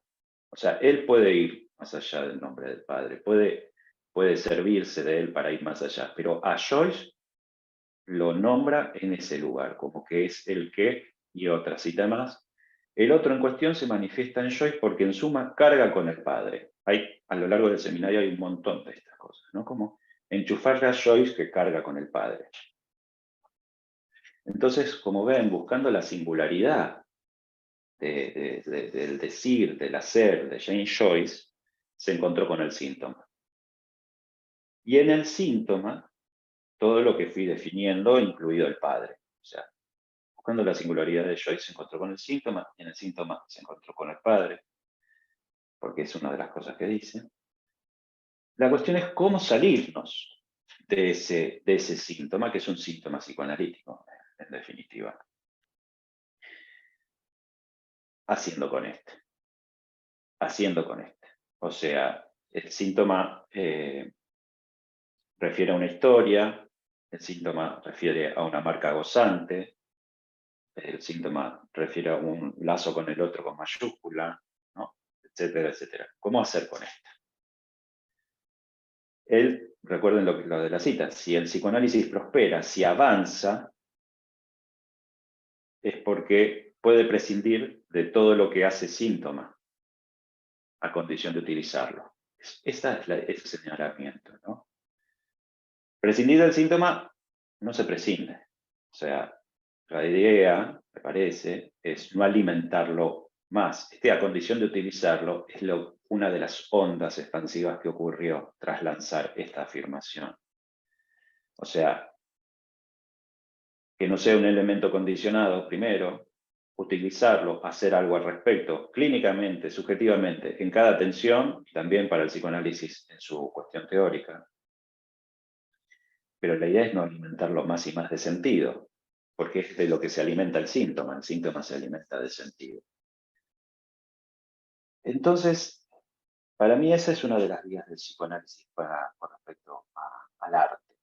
O sea, él puede ir más allá del nombre del padre, puede servirse de él para ir más allá, pero a Joyce lo nombra en ese lugar, como que es el que, y otra cita más, el otro en cuestión se manifiesta en Joyce porque en suma carga con el padre. A lo largo del seminario hay un montón de estas cosas, ¿no? Como enchufarle a Joyce que carga con el padre. Entonces, como ven, buscando la singularidad del decir, del hacer de James Joyce, se encontró con el síntoma. Y en el síntoma, todo lo que fui definiendo, incluido el padre. O sea, buscando la singularidad de Joyce, se encontró con el síntoma, y en el síntoma se encontró con el padre, porque es una de las cosas que dice. La cuestión es cómo salirnos de ese síntoma, que es un síntoma psicoanalítico, en definitiva. Haciendo con este. Haciendo con este. O sea, el síntoma refiere a una historia, el síntoma refiere a una marca gozante, el síntoma refiere a un lazo con el otro con mayúscula, ¿no? Etcétera, etcétera. ¿Cómo hacer con esto? Recuerden lo de la cita, si el psicoanálisis prospera, si avanza, es porque puede prescindir de todo lo que hace síntoma, a condición de utilizarlo. Ese es el señalamiento, ¿no? Prescindir del síntoma no se prescinde. O sea, la idea, me parece, es no alimentarlo más. A condición de utilizarlo, es una de las ondas expansivas que ocurrió tras lanzar esta afirmación. O sea, que no sea un elemento condicionado, primero, utilizarlo, hacer algo al respecto, clínicamente, subjetivamente, en cada atención, y también para el psicoanálisis en su cuestión teórica. Pero la idea es no alimentarlo más y más de sentido, porque es de lo que se alimenta el síntoma se alimenta de sentido. Entonces, para mí esa es una de las vías del psicoanálisis con respecto al arte,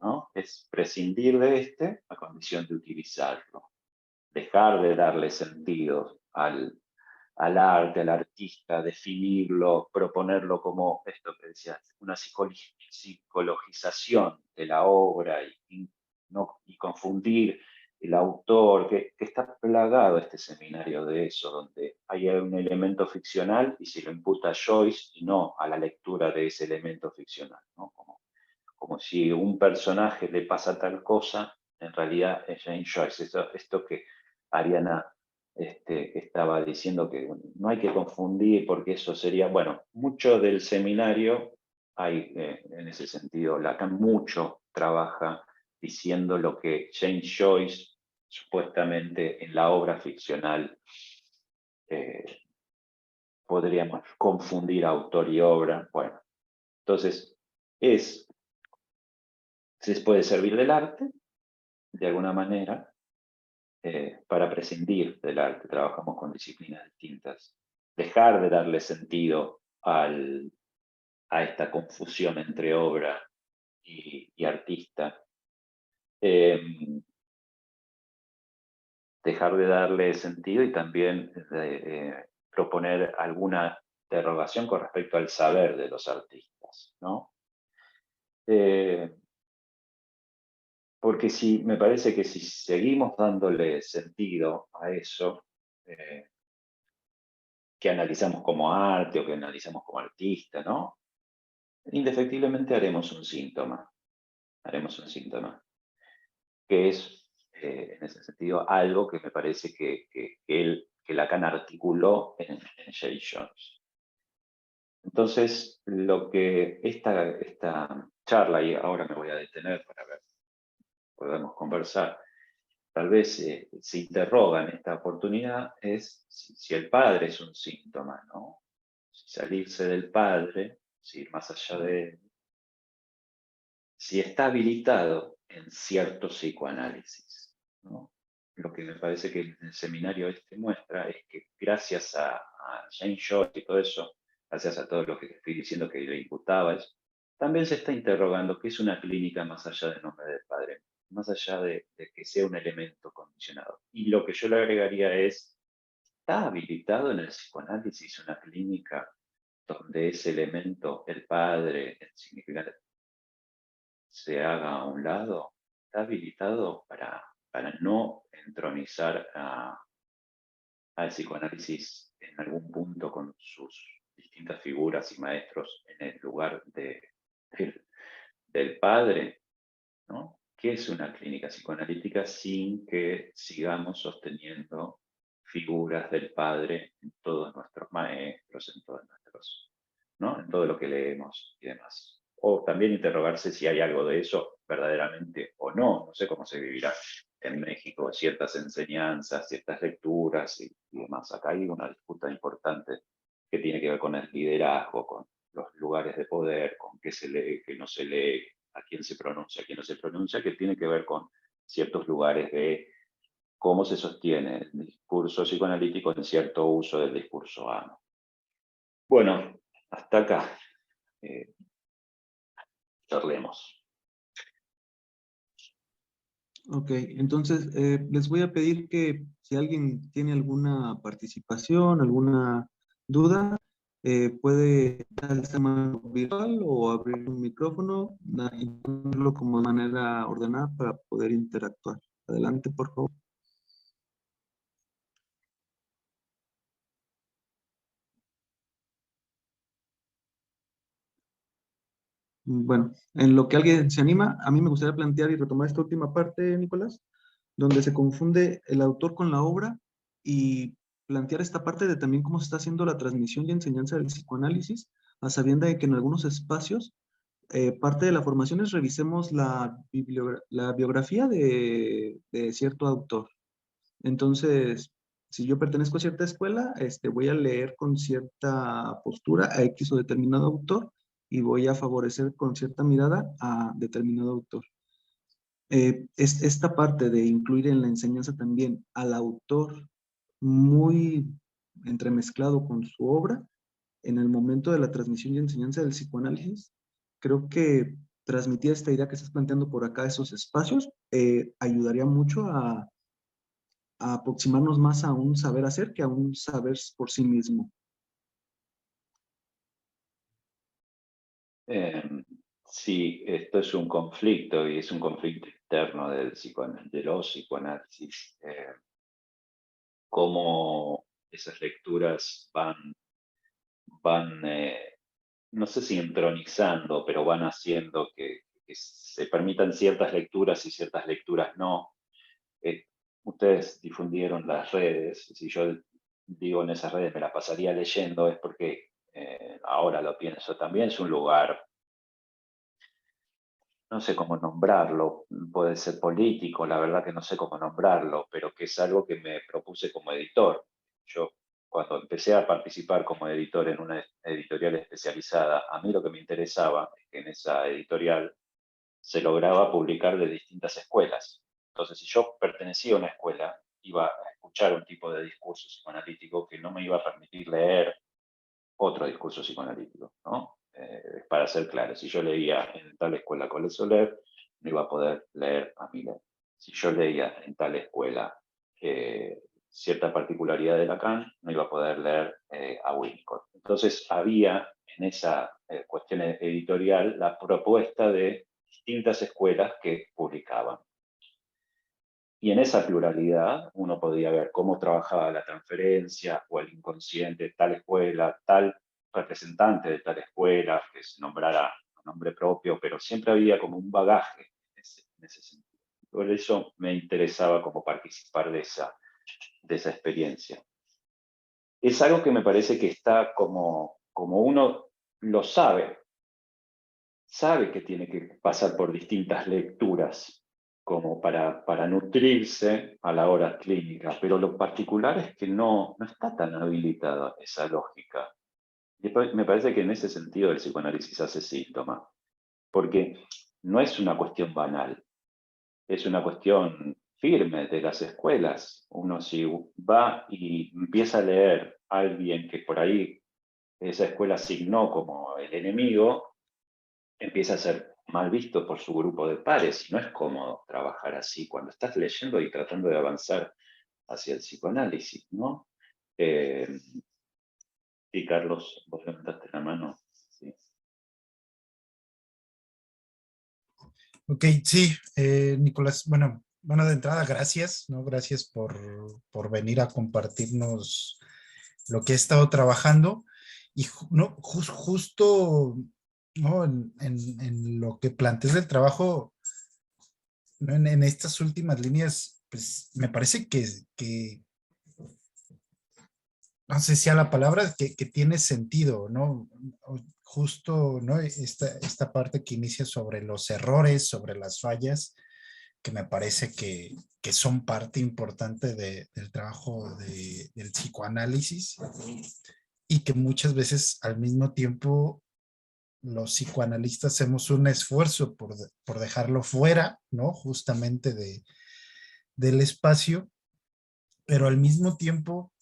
¿no? Es prescindir de a condición de utilizarlo, dejar de darle sentido al arte, al artista, definirlo, proponerlo como esto que decía, una psicologización de la obra y confundir el autor, que está plagado este seminario de eso, donde hay un elemento ficcional y se lo imputa a Joyce y no a la lectura de ese elemento ficcional, ¿no? Como si un personaje le pasa tal cosa, en realidad es James Joyce. Esto que Ariana estaba diciendo que no hay que confundir porque eso sería, bueno, mucho del seminario hay en ese sentido. Lacan mucho trabaja diciendo lo que James Joyce supuestamente en la obra ficcional podríamos confundir autor y obra. Bueno, entonces es se puede servir del arte, de alguna manera, para prescindir del arte. Trabajamos con disciplinas distintas. Dejar de darle sentido a esta confusión entre obra y artista. Dejar de darle sentido y también proponer alguna interrogación con respecto al saber de los artistas, ¿no? Porque me parece que si seguimos dándole sentido a eso, que analizamos como arte o que analizamos como artista, ¿no? Indefectiblemente haremos un síntoma, que es, en ese sentido, algo que me parece que Lacan articuló en J. Jones. Entonces, lo que esta charla, y ahora me voy a detener para ver, podemos conversar, tal vez se interroga en esta oportunidad es si el padre es un síntoma, ¿no? Si salirse del padre, si ir más allá de él, si está habilitado en cierto psicoanálisis, ¿no? Lo que me parece que el seminario este muestra es que gracias a James Joyce y todo eso, gracias a todo lo que estoy diciendo que le imputaba, también se está interrogando qué es una clínica más allá del nombre del padre, más allá de que sea un elemento condicionado. Y lo que yo le agregaría es, ¿está habilitado en el psicoanálisis una clínica donde ese elemento, el padre, el significado, se haga a un lado? ¿Está habilitado para no entronizar al psicoanálisis en algún punto con sus distintas figuras y maestros en el lugar del padre? ¿No? ¿Qué es una clínica psicoanalítica sin que sigamos sosteniendo figuras del padre en todos nuestros maestros, en todos nuestros, ¿no? En todo lo que leemos y demás? O también interrogarse si hay algo de eso verdaderamente o no. No sé cómo se vivirá en México, ciertas enseñanzas, ciertas lecturas y demás. Acá hay una disputa importante que tiene que ver con el liderazgo, con los lugares de poder, con qué se lee, qué no se lee, a quién se pronuncia, a quién no se pronuncia, que tiene que ver con ciertos lugares de cómo se sostiene el discurso psicoanalítico en cierto uso del discurso amo. Bueno, hasta acá. Charlemos. Ok, entonces les voy a pedir que si alguien tiene alguna participación, alguna duda, puede alzar mano virtual o abrir un micrófono y ponerlo como de manera ordenada para poder interactuar. Adelante, por favor. Bueno, en lo que alguien se anima, a mí me gustaría plantear y retomar esta última parte, Nicolás, donde se confunde el autor con la obra y plantear esta parte de también cómo se está haciendo la transmisión y enseñanza del psicoanálisis, a sabienda de que en algunos espacios parte de la formación es revisemos la biografía de cierto autor. Entonces, si yo pertenezco a cierta escuela, voy a leer con cierta postura a X o determinado autor y voy a favorecer con cierta mirada a determinado autor. Es esta parte de incluir en la enseñanza también al autor muy entremezclado con su obra en el momento de la transmisión y enseñanza del psicoanálisis, creo que transmitir esta idea que estás planteando por acá, esos espacios, ayudaría mucho a aproximarnos más a un saber hacer que a un saber por sí mismo. Sí, esto es un conflicto y es un conflicto interno de los psicoanálisis. Cómo esas lecturas van no sé si entronizando, pero van haciendo que se permitan ciertas lecturas y ciertas lecturas no. Ustedes difundieron las redes, si yo digo en esas redes me la pasaría leyendo, es porque ahora lo pienso, también es un lugar, no sé cómo nombrarlo, puede ser político, la verdad que no sé cómo nombrarlo, pero que es algo que me propuse como editor. Yo cuando empecé a participar como editor en una editorial especializada, a mí lo que me interesaba es que en esa editorial se lograba publicar de distintas escuelas. Entonces, si yo pertenecía a una escuela, iba a escuchar un tipo de discurso psicoanalítico que no me iba a permitir leer otro discurso psicoanalítico, ¿no? Para ser claro, si yo leía en tal escuela Cole Soler, no iba a poder leer a Miller. Si yo leía en tal escuela cierta particularidad de Lacan, no iba a poder leer a Winnicott. Entonces había en esa cuestión editorial la propuesta de distintas escuelas que publicaban. Y en esa pluralidad uno podía ver cómo trabajaba la transferencia o el inconsciente, tal escuela, tal representante de tal escuela, que se nombrara un nombre propio, pero siempre había como un bagaje en ese sentido. Por eso me interesaba como participar de esa experiencia. Es algo que me parece que está como uno lo sabe que tiene que pasar por distintas lecturas como para nutrirse a la hora clínica, pero lo particular es que no está tan habilitada esa lógica. Y me parece que en ese sentido el psicoanálisis hace síntoma, porque no es una cuestión banal, es una cuestión firme de las escuelas. Uno si va y empieza a leer a alguien que por ahí esa escuela asignó como el enemigo, empieza a ser mal visto por su grupo de pares y no es cómodo trabajar así cuando estás leyendo y tratando de avanzar hacia el psicoanálisis, ¿no? Sí, Carlos, vos levantaste la mano. Sí. Ok, sí, Nicolás, bueno, de entrada, gracias, ¿no? Gracias por venir a compartirnos lo que he estado trabajando y no, justo, ¿no? En lo que planteas del trabajo, ¿no? En estas últimas líneas, pues me parece que no sé si a la palabra que tiene sentido, ¿no? Justo, ¿no? Esta parte que inicia sobre los errores, sobre las fallas, que me parece que son parte importante del trabajo del psicoanálisis y que muchas veces al mismo tiempo los psicoanalistas hacemos un esfuerzo por dejarlo fuera, ¿no? Justamente del espacio, pero al mismo tiempo,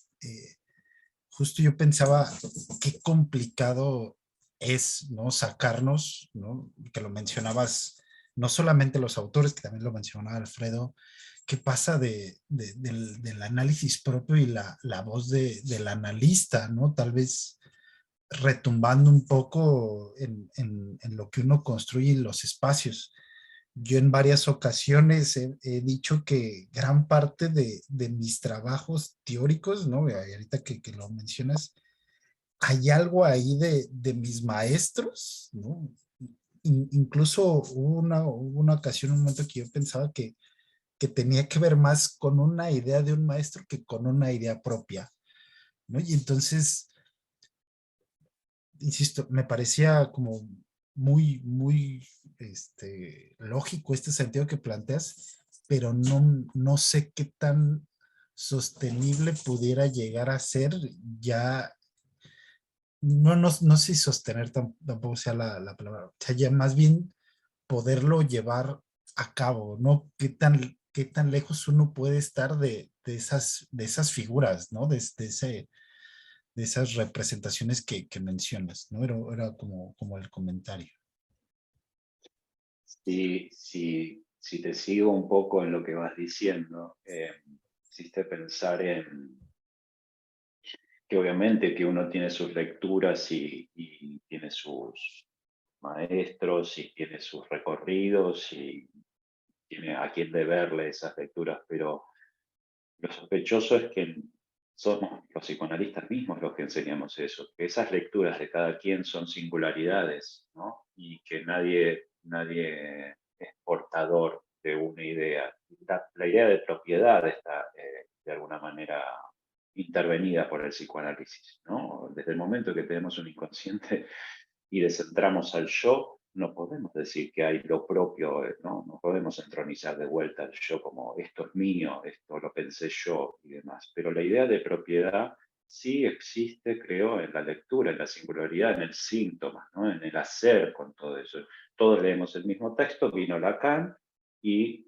justo yo pensaba qué complicado es, ¿no? Sacarnos, ¿no? Que lo mencionabas, no solamente los autores, que también lo mencionaba Alfredo, qué pasa del análisis propio y la voz del analista, ¿no? Tal vez retumbando un poco en lo que uno construye en los espacios. Yo en varias ocasiones he dicho que gran parte de mis trabajos teóricos, ¿no? Y ahorita que lo mencionas, hay algo ahí de mis maestros, ¿no? Incluso hubo una ocasión, un momento que yo pensaba que tenía que ver más con una idea de un maestro que con una idea propia, ¿no? Y entonces, insisto, me parecía como muy lógico este sentido que planteas, pero no sé qué tan sostenible pudiera llegar a ser ya, no sé si sostener tampoco sea la palabra, o sea, ya más bien poderlo llevar a cabo, ¿no? Qué tan lejos uno puede estar de esas figuras, ¿no? De esas representaciones que mencionas, ¿no? Era como el comentario. Si te sigo un poco en lo que vas diciendo, hiciste pensar en que obviamente que uno tiene sus lecturas y tiene sus maestros y tiene sus recorridos y tiene a quién deberle esas lecturas, pero lo sospechoso es que somos los psicoanalistas mismos los que enseñamos eso, que esas lecturas de cada quien son singularidades, ¿no? Y que nadie es portador de una idea. La idea de propiedad está de alguna manera intervenida por el psicoanálisis, ¿no? Desde el momento que tenemos un inconsciente y descentramos al yo, no podemos decir que hay lo propio, ¿no? No podemos entronizar de vuelta al yo como esto es mío, esto lo pensé yo y demás. Pero la idea de propiedad sí existe, creo, en la lectura, en la singularidad, en el síntoma, ¿no? En el hacer con todo eso. Todos leemos el mismo texto, vino Lacan y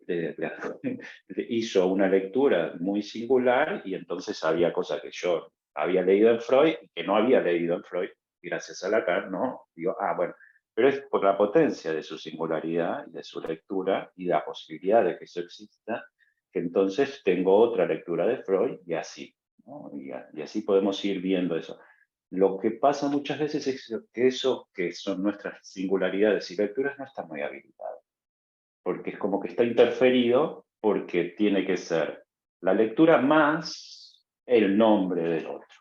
hizo una lectura muy singular, y entonces había cosas que yo había leído en Freud y que no había leído en Freud, gracias a Lacan, ¿no? Digo, bueno, pero es por la potencia de su singularidad, de su lectura y la posibilidad de que eso exista, que entonces tengo otra lectura de Freud y así, ¿no? Y así podemos ir viendo eso. Lo que pasa muchas veces es que eso, que son nuestras singularidades y lecturas, no está muy habilitado, porque es como que está interferido, porque tiene que ser la lectura más el nombre del otro,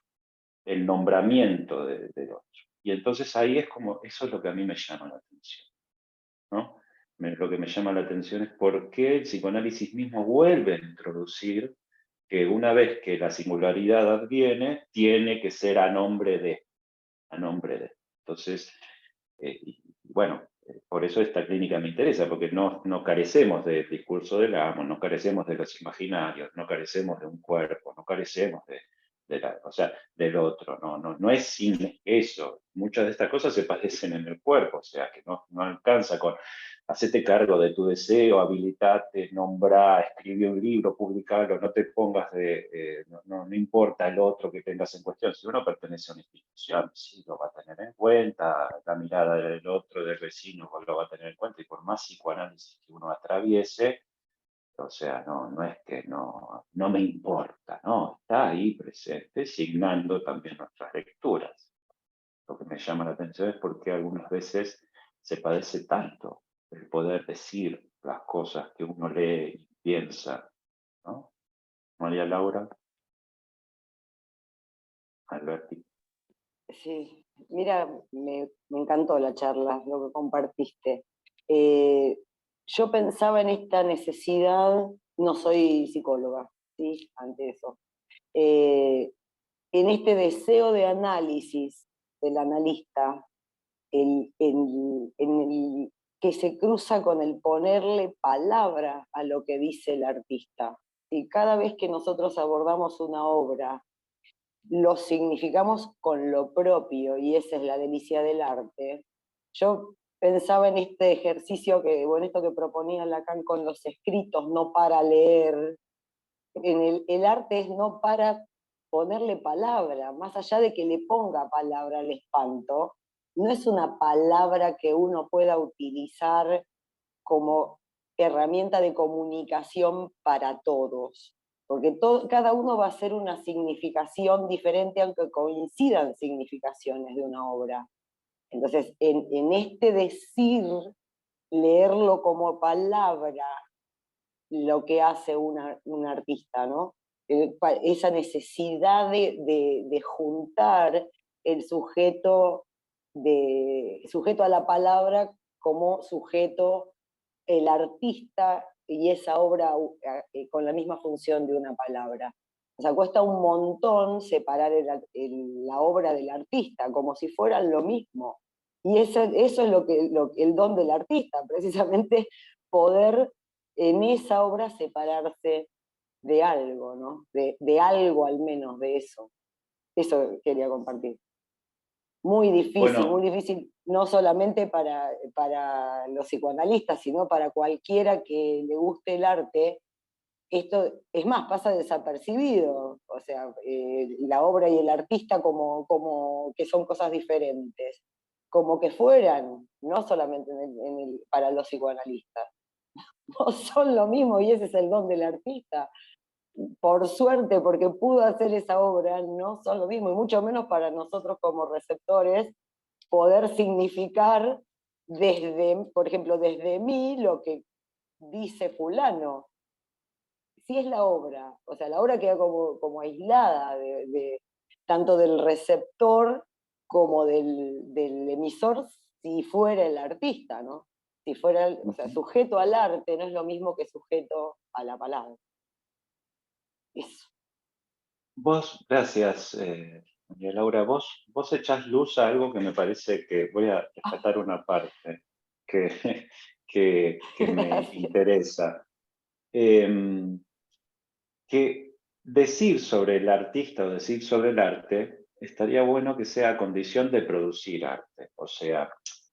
el nombramiento del otro. Y entonces ahí es como, eso es lo que a mí me llama la atención, ¿no? Lo que me llama la atención es por qué el psicoanálisis mismo vuelve a introducir que una vez que la singularidad adviene, tiene que ser a nombre de, a nombre de. Entonces, bueno, por eso esta clínica me interesa, porque no carecemos del discurso del amo, no carecemos de los imaginarios, no carecemos de un cuerpo, no carecemos o sea, del otro, no es sin eso. Muchas de estas cosas se padecen en el cuerpo, o sea, que no alcanza con hacete cargo de tu deseo, habilitate, nombrá, escribí un libro, publicarlo, no te pongas no importa el otro que tengas en cuestión. Si uno pertenece a una institución, sí lo va a tener en cuenta, la mirada del otro, del vecino, lo va a tener en cuenta, y por más psicoanálisis que uno atraviese, o sea, no es que no me importa, no, está ahí presente, signando también nuestras lecturas. Lo que me llama la atención es por qué algunas veces se padece tanto el poder decir las cosas que uno lee y piensa, ¿no? María Laura, Alberti. Sí, mira, me encantó la charla, lo que compartiste. Eh, yo pensaba en esta necesidad, no soy psicóloga, ¿sí? Ante eso. Eh, en este deseo de análisis del analista, que se cruza con el ponerle palabra a lo que dice el artista. Y cada vez que nosotros abordamos una obra, lo significamos con lo propio, y esa es la delicia del arte. Yo pensaba en este ejercicio bueno, esto que proponía Lacan con los escritos, no para leer. El arte es no para ponerle palabra, más allá de que le ponga palabra al espanto, no es una palabra que uno pueda utilizar como herramienta de comunicación para todos, porque cada uno va a hacer una significación diferente, aunque coincidan significaciones de una obra. Entonces, en este decir, leerlo como palabra, lo que hace un artista, ¿no? Esa necesidad de juntar el sujeto a la palabra como sujeto, el artista y esa obra con la misma función de una palabra. O sea, cuesta un montón separar la obra del artista, como si fueran lo mismo. Y eso es el don del artista, precisamente poder en esa obra separarse de algo, ¿no? De algo al menos, de eso. Eso quería compartir. Bueno, muy difícil, no solamente para los psicoanalistas, sino para cualquiera que le guste el arte. Esto, es más, pasa desapercibido, o sea, la obra y el artista como que son cosas diferentes, como que fueran, no solamente para los psicoanalistas, no son lo mismo, y ese es el don del artista. Por suerte, porque pudo hacer esa obra, no son lo mismo, y mucho menos para nosotros como receptores, poder significar por ejemplo, desde mí lo que dice fulano. Si es la obra, o sea, la obra queda como aislada tanto del receptor como del emisor, si fuera el artista, ¿no? Si fuera, o sea, sujeto al arte no es lo mismo que sujeto a la palabra. Eso. vos, gracias, María Laura, vos echás luz a algo que me parece que voy a rescatar una parte que, que me Gracias. interesa. Que decir sobre el artista o decir sobre el arte, estaría bueno que sea a condición de producir arte. O sea,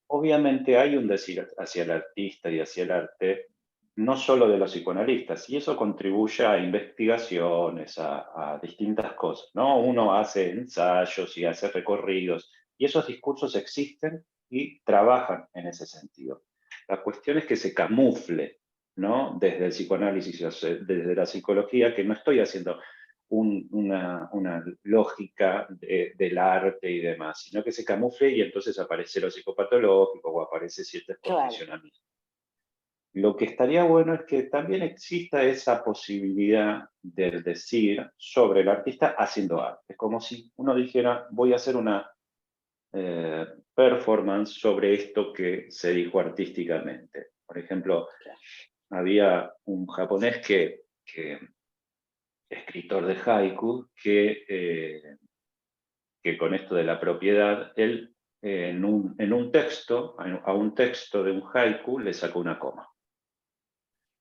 obviamente hay un decir hacia el artista y hacia el arte, no solo de los psicoanalistas, y eso contribuye a investigaciones, a distintas cosas, ¿no? Uno hace ensayos y hace recorridos, y esos discursos existen y trabajan en ese sentido. La cuestión es que se camufle, ¿no? Desde el psicoanálisis, desde la psicología, que no estoy haciendo una lógica del arte y demás, sino que se camufle y entonces aparece lo psicopatológico o aparece cierto condicionamiento. Lo que estaría bueno es que también exista esa posibilidad del decir sobre el artista haciendo arte. Es como si uno dijera, voy a hacer una performance sobre esto que se dijo artísticamente. Por ejemplo, había un japonés escritor de haiku, que con esto de la propiedad, él en un texto, a un texto de un haiku le sacó una coma.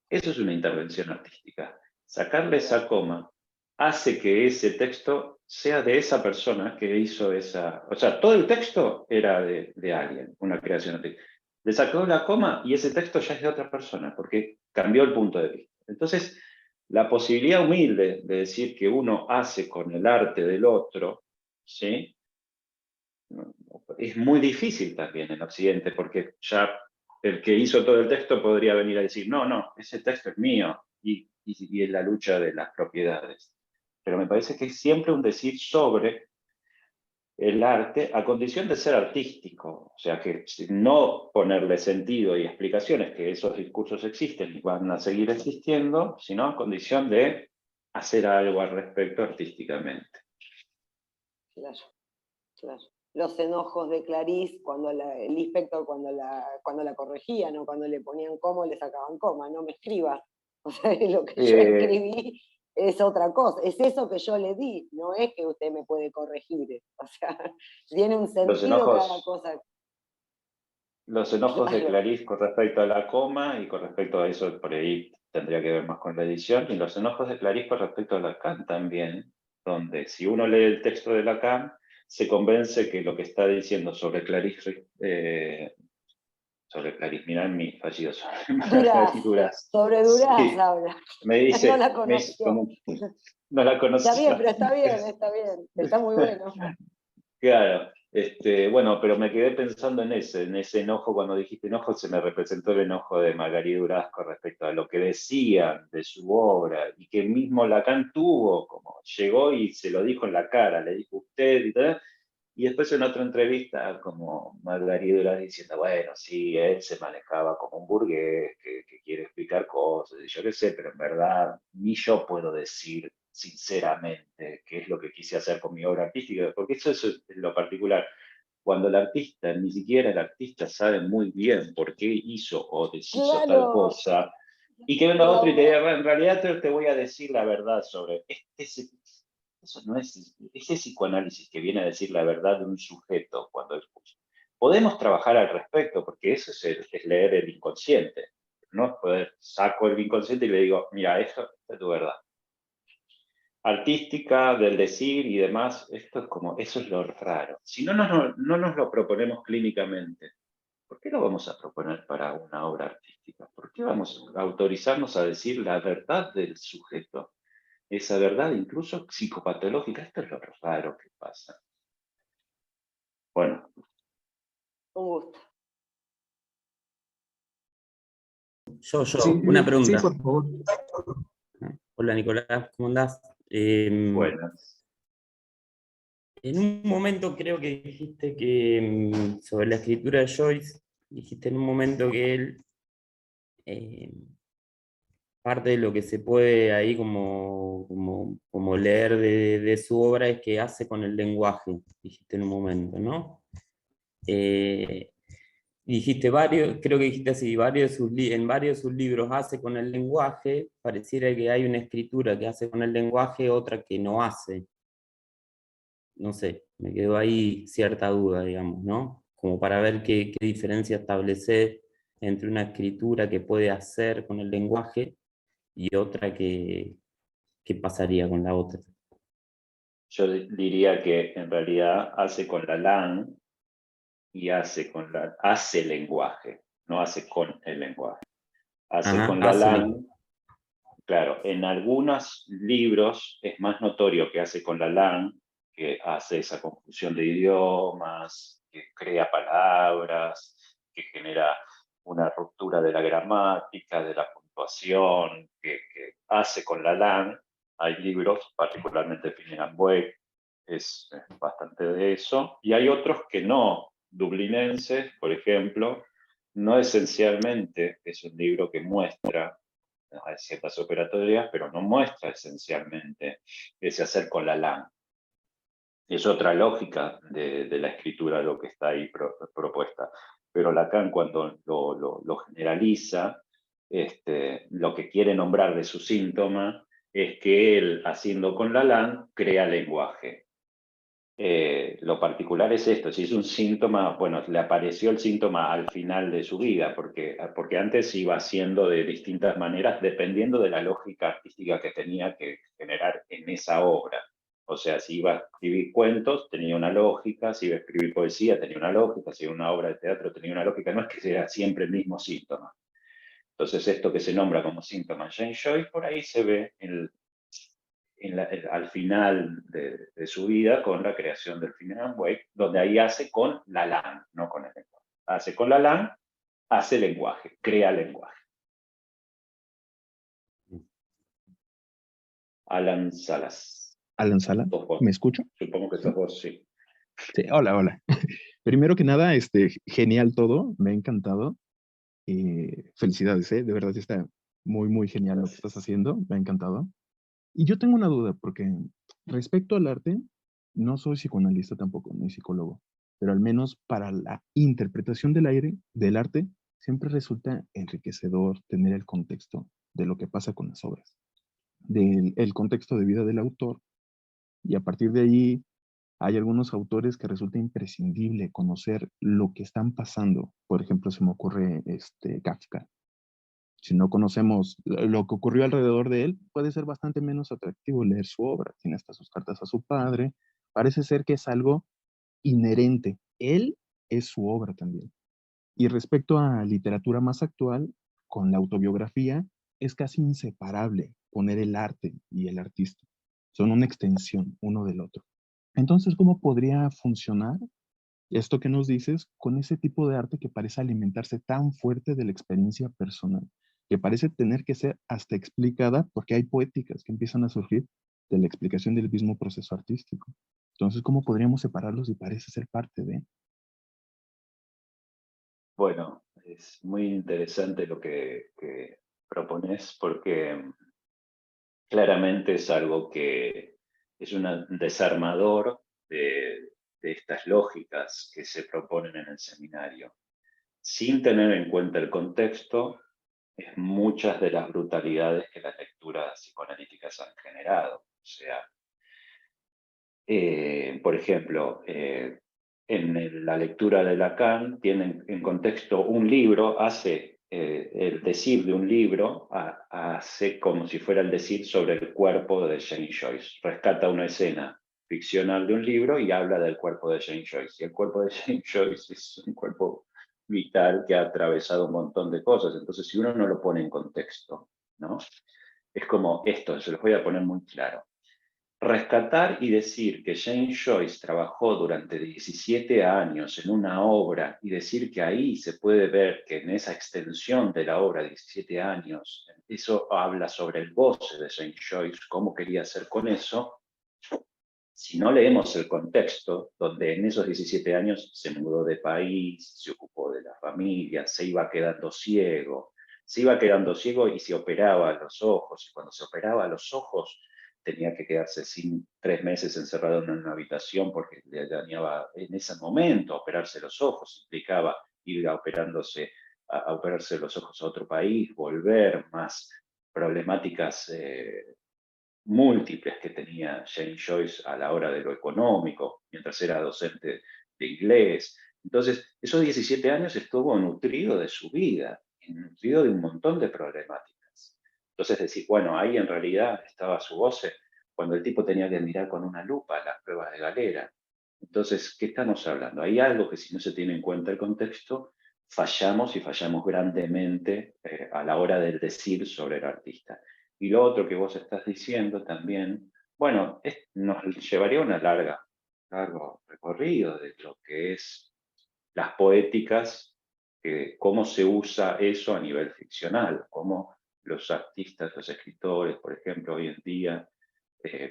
Eso es una intervención artística. Sacarle esa coma hace que ese texto sea de esa persona que hizo esa... O sea, todo el texto era de alguien, una creación artística. Le sacó la coma y ese texto ya es de otra persona, porque cambió el punto de vista. Entonces, la posibilidad humilde de decir que uno hace con el arte del otro, ¿sí? Es muy difícil también en Occidente, porque ya el que hizo todo el texto podría venir a decir, no, no, ese texto es mío, y es la lucha de las propiedades. Pero me parece que es siempre un decir sobre el arte a condición de ser artístico, o sea, que no ponerle sentido y explicaciones, que esos discursos existen y van a seguir existiendo, sino a condición de hacer algo al respecto artísticamente. Claro, claro. Los enojos de Clarice, cuando el inspector cuando la corregían o cuando le ponían coma, le sacaban coma, no me escriba. O sea, lo que yo escribí es otra cosa, es eso que yo le di, no es que usted me puede corregir. O sea, tiene un sentido cada cosa. Los enojos Claro. de Clarice con respecto a la coma y con respecto a eso, por ahí tendría que ver más con la edición, y los enojos de Clarice con respecto a Lacan también, donde si uno lee el texto de Lacan, se convence que lo que está diciendo sobre Clarice, mira mi fallido sobre Duras, sobre Duras sí, habla. me dice, no la conoció. No la conocía. Está bien, pero está bien, está muy bueno. Claro, bueno, pero me quedé pensando en ese enojo. Cuando dijiste enojo, se me representó el enojo de Margarita Durazzo respecto a lo que decían de su obra, y que mismo Lacan tuvo, como llegó y se lo dijo en la cara, le dijo usted y tal, y después en otra entrevista, como Margarita Durazzo diciendo, bueno, sí, él se manejaba como un burgués que quiere explicar cosas, y yo qué sé, pero en verdad ni yo puedo decir sinceramente qué es lo que quise hacer con mi obra artística, porque eso es lo particular. Cuando el artista, ni siquiera el artista sabe muy bien por qué hizo o deshizo tal cosa, y que venga otro y te diga, en realidad te voy a decir la verdad sobre eso no es ese psicoanálisis que viene a decir la verdad de un sujeto cuando escucha. Podemos trabajar al respecto, porque eso es leer el inconsciente. No es poder, saco el inconsciente y le digo, mira, esto es tu verdad. Artística, del decir y demás, eso es lo raro. Si no nos lo proponemos clínicamente, ¿por qué lo vamos a proponer para una obra artística? ¿Por qué vamos a autorizarnos a decir la verdad del sujeto? Esa verdad incluso psicopatológica, esto es lo raro que pasa. Bueno. Un gusto. Yo, Sí, una pregunta. Sí, por favor. Hola Nicolás, ¿cómo andás? Buenas. En un momento creo que dijiste que sobre la escritura de Joyce, dijiste en un momento que él, parte de lo que se puede ahí como leer de su obra es que hace con el lenguaje, dijiste en un momento, ¿no? Dijiste creo que dijiste así, en varios de sus libros hace con el lenguaje, pareciera que hay una escritura que hace con el lenguaje, otra que no hace. No sé, me quedó ahí cierta duda, digamos, ¿no? Como para ver qué diferencia establecer entre una escritura que puede hacer con el lenguaje y otra que ¿qué pasaría con la otra? Yo diría que en realidad hace con la LAN y hace lenguaje, no hace con el lenguaje. Hace con la LAN, claro, en algunos libros es más notorio que hace con la LAN, que hace esa confusión de idiomas, que crea palabras, que genera una ruptura de la gramática, de la puntuación, que hace con la LAN. Hay libros, particularmente Finnegan Wake, es bastante de eso, y hay otros que no. Dublinenses, por ejemplo, no esencialmente es un libro que muestra ciertas operatorias, pero no muestra esencialmente ese hacer con la LAN. Es otra lógica de la escritura lo que está ahí propuesta. Pero Lacan, cuando lo generaliza, lo que quiere nombrar de su síntoma es que él, haciendo con la LAN, crea lenguaje. Lo particular es esto, si es un síntoma, bueno, le apareció el síntoma al final de su vida, porque antes iba haciendo de distintas maneras dependiendo de la lógica artística que tenía que generar en esa obra. O sea, si iba a escribir cuentos, tenía una lógica, si iba a escribir poesía, tenía una lógica, si iba a una obra de teatro, tenía una lógica, no es que sea siempre el mismo síntoma. Entonces, esto que se nombra como síntoma James Joyce, por ahí se ve al final de su vida con la creación del Finnegan Wake, donde ahí hace con la LAN, no con el lenguaje. Hace con la LAN, hace lenguaje, crea lenguaje. Alan Salas. Alan Sala, ¿me escucho? Supongo que sos vos, sí. Sí, hola, hola. Primero que nada, genial todo, me ha encantado. Felicidades, de verdad está muy, muy genial lo que estás haciendo, me ha encantado. Y yo tengo una duda, porque respecto al arte, no soy psicoanalista tampoco, ni psicólogo, pero al menos para la interpretación del arte, siempre resulta enriquecedor tener el contexto de lo que pasa con las obras, el contexto de vida del autor, y a partir de allí hay algunos autores que resulta imprescindible conocer lo que están pasando. Por ejemplo, se me ocurre Kafka. Si no conocemos lo que ocurrió alrededor de él, puede ser bastante menos atractivo leer su obra. Tiene hasta sus cartas a su padre. Parece ser que es algo inherente. Él es su obra también. Y respecto a literatura más actual, con la autobiografía, es casi inseparable poner el arte y el artista. Son una extensión uno del otro. Entonces, ¿cómo podría funcionar esto que nos dices con ese tipo de arte que parece alimentarse tan fuerte de la experiencia personal, que parece tener que ser hasta explicada porque hay poéticas que empiezan a surgir de la explicación del mismo proceso artístico? Entonces, ¿cómo podríamos separarlos y parece ser parte de? Bueno, es muy interesante lo que propones porque claramente es algo que es un desarmador de estas lógicas que se proponen en el seminario. Sin tener en cuenta el contexto, es muchas de las brutalidades que las lecturas psicoanalíticas han generado. O sea, por ejemplo, en la lectura de Lacan tienen en contexto un libro, hace el decir de un libro, hace como si fuera el decir sobre el cuerpo de James Joyce. Rescata una escena ficcional de un libro y habla del cuerpo de James Joyce. Y el cuerpo de James Joyce es un cuerpo vital que ha atravesado un montón de cosas. Entonces, si uno no lo pone en contexto, ¿no? Es como esto, se los voy a poner muy claro. Rescatar y decir que James Joyce trabajó durante 17 años en una obra y decir que ahí se puede ver que en esa extensión de la obra, 17 años, eso habla sobre el goce de James Joyce, cómo quería hacer con eso. Si no leemos el contexto, donde en esos 17 años se mudó de país, se ocupó de la familia, se iba quedando ciego y se operaba los ojos, y cuando se operaba los ojos tenía que quedarse 3 meses encerrado en una habitación porque le dañaba en ese momento operarse los ojos, implicaba ir a operarse los ojos a otro país, volver, más problemáticas múltiples que tenía James Joyce a la hora de lo económico, mientras era docente de inglés. Entonces, esos 17 años estuvo nutrido de su vida, nutrido de un montón de problemáticas. Entonces decís, bueno, ahí en realidad estaba su voz cuando el tipo tenía que mirar con una lupa las pruebas de Galera. Entonces, ¿qué estamos hablando? Hay algo que si no se tiene en cuenta el contexto, fallamos y fallamos grandemente a la hora del decir sobre el artista. Y lo otro que vos estás diciendo también, bueno, nos llevaría una largo recorrido de lo que es las poéticas, cómo se usa eso a nivel ficcional, cómo los artistas, los escritores, por ejemplo, hoy en día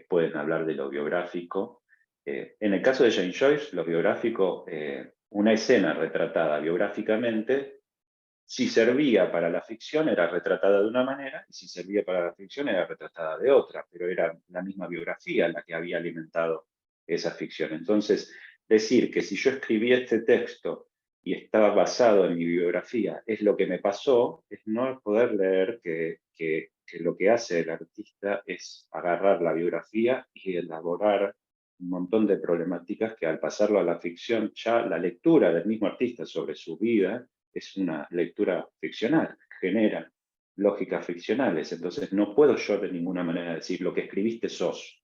pueden hablar de lo biográfico. En el caso de James Joyce, lo biográfico, una escena retratada biográficamente, si servía para la ficción era retratada de una manera, y si servía para la ficción era retratada de otra, pero era la misma biografía la que había alimentado esa ficción. Entonces, decir que si yo escribí este texto y estaba basado en mi biografía, es lo que me pasó, es no poder leer que lo que hace el artista es agarrar la biografía y elaborar un montón de problemáticas que al pasarlo a la ficción, ya la lectura del mismo artista sobre su vida es una lectura ficcional, genera lógicas ficcionales. Entonces no puedo yo de ninguna manera decir lo que escribiste sos,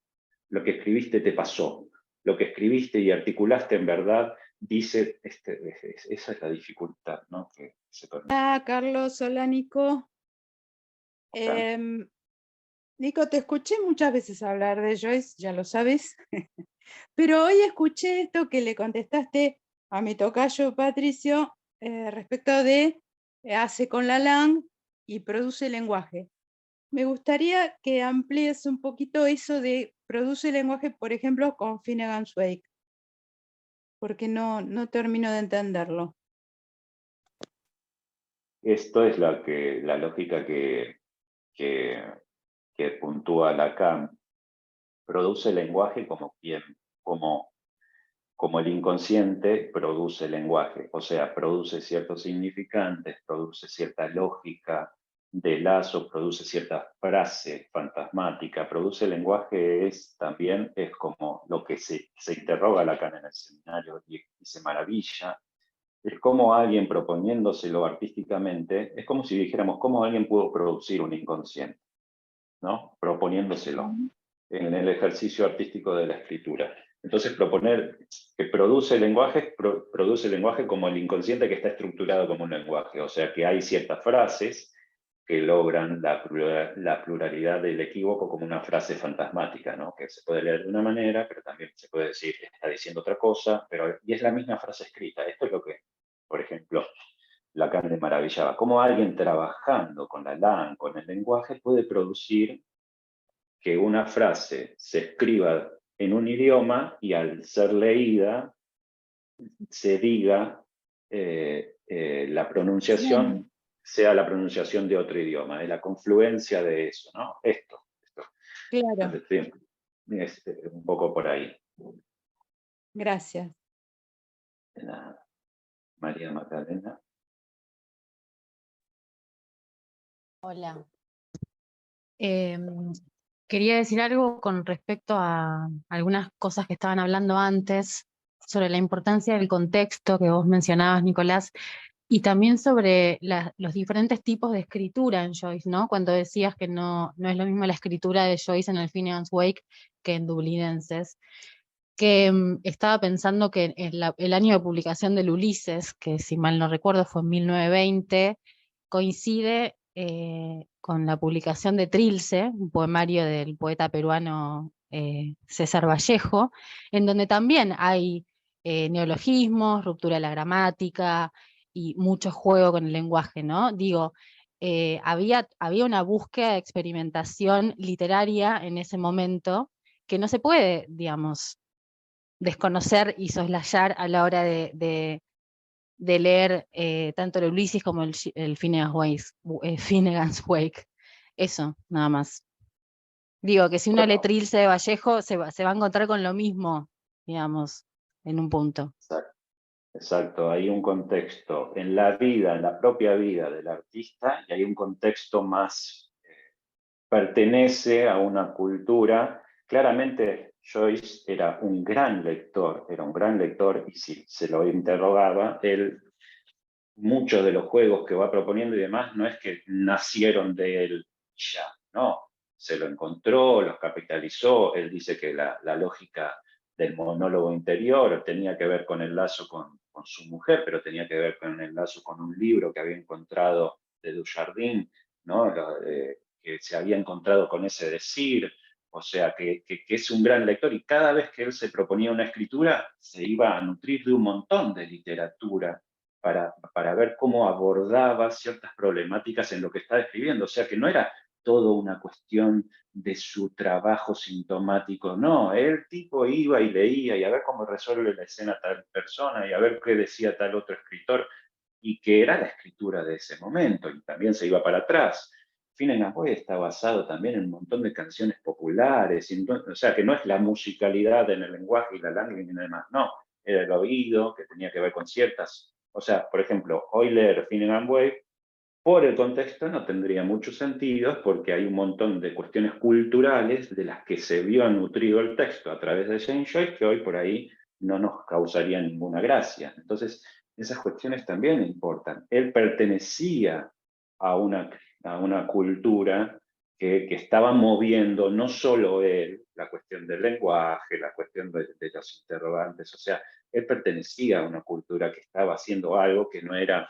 lo que escribiste te pasó, lo que escribiste y articulaste en verdad dice, esa es la dificultad, ¿no? Que se permite. Hola, Carlos. Hola, Nico. Nico, te escuché muchas veces hablar de Joyce, ya lo sabes, pero hoy escuché esto que le contestaste a mi tocayo Patricio respecto de hace con la lang y produce lenguaje. Me gustaría que amplíes un poquito eso de produce lenguaje, por ejemplo, con Finnegan's Wake, porque no termino de entenderlo. Esto es la lógica que puntúa Lacan. Produce lenguaje como el inconsciente produce lenguaje, o sea, produce ciertos significantes, produce cierta lógica de lazo, produce cierta frase fantasmática, produce lenguaje también es como lo que se interroga Lacan en el seminario y se maravilla. Es como alguien proponiéndoselo artísticamente, es como si dijéramos cómo alguien pudo producir un inconsciente, ¿no? Proponiéndoselo en el ejercicio artístico de la escritura. Entonces proponer que produce lenguaje como el inconsciente que está estructurado como un lenguaje, o sea que hay ciertas frases que logran la pluralidad del equívoco como una frase fantasmática, ¿no? Que se puede leer de una manera, pero también se puede decir que está diciendo otra cosa, y es la misma frase escrita. Esto es lo que, por ejemplo, Lacan le maravillaba. Cómo alguien trabajando con la LAN, con el lenguaje, puede producir que una frase se escriba en un idioma y al ser leída se diga la pronunciación sea la pronunciación de otro idioma, de la confluencia de eso, ¿no? Esto. Claro. Es un poco por ahí. Gracias. De nada. María Magdalena. Hola. Quería decir algo con respecto a algunas cosas que estaban hablando antes, sobre la importancia del contexto que vos mencionabas, Nicolás, y también sobre los diferentes tipos de escritura en Joyce, ¿no? Cuando decías que no es lo mismo la escritura de Joyce en el Finnegan's Wake que en Dublidenses, que estaba pensando que el año de publicación del Ulises, que si mal no recuerdo fue en 1920, coincide con la publicación de Trilce, un poemario del poeta peruano César Vallejo, en donde también hay neologismos, ruptura de la gramática y mucho juego con el lenguaje, ¿no? Digo, había una búsqueda de experimentación literaria en ese momento que no se puede, digamos, desconocer y soslayar a la hora de leer tanto el Ulises como el Finnegan's Wake. Eso, nada más. Digo que si uno lee Trilce de Vallejo, se va a encontrar con lo mismo, digamos, en un punto. Exacto, hay un contexto en la vida, en la propia vida del artista, y hay un contexto más, pertenece a una cultura. Claramente Joyce era un gran lector, y si se lo interrogaba, muchos de los juegos que va proponiendo y demás, no es que nacieron de él, ya, no. Se lo encontró, los capitalizó. Él dice que la lógica del monólogo interior tenía que ver con el lazo con su mujer, pero tenía que ver con el lazo con un libro que había encontrado de Dujardin, ¿no? Que se había encontrado con ese decir, o sea, que es un gran lector, y cada vez que él se proponía una escritura, se iba a nutrir de un montón de literatura para ver cómo abordaba ciertas problemáticas en lo que estaba escribiendo, o sea, que no era todo una cuestión de su trabajo sintomático, no, el tipo iba y leía y a ver cómo resuelve la escena tal persona y a ver qué decía tal otro escritor, y que era la escritura de ese momento, y también se iba para atrás. Fine Gaboy está basado también en un montón de canciones populares, o sea, que no es la musicalidad en el lenguaje y la lángua ni nada demás, no, era el oído, que tenía que ver con ciertas, o sea, por ejemplo, hoy leer Fine Gaboy por el contexto no tendría mucho sentido, porque hay un montón de cuestiones culturales de las que se vio nutrido el texto a través de James Joyce, que hoy por ahí no nos causarían ninguna gracia. Entonces, esas cuestiones también importan. Él pertenecía a una cultura que estaba moviendo no solo él, la cuestión del lenguaje, la cuestión de los interrogantes, o sea, él pertenecía a una cultura que estaba haciendo algo que no era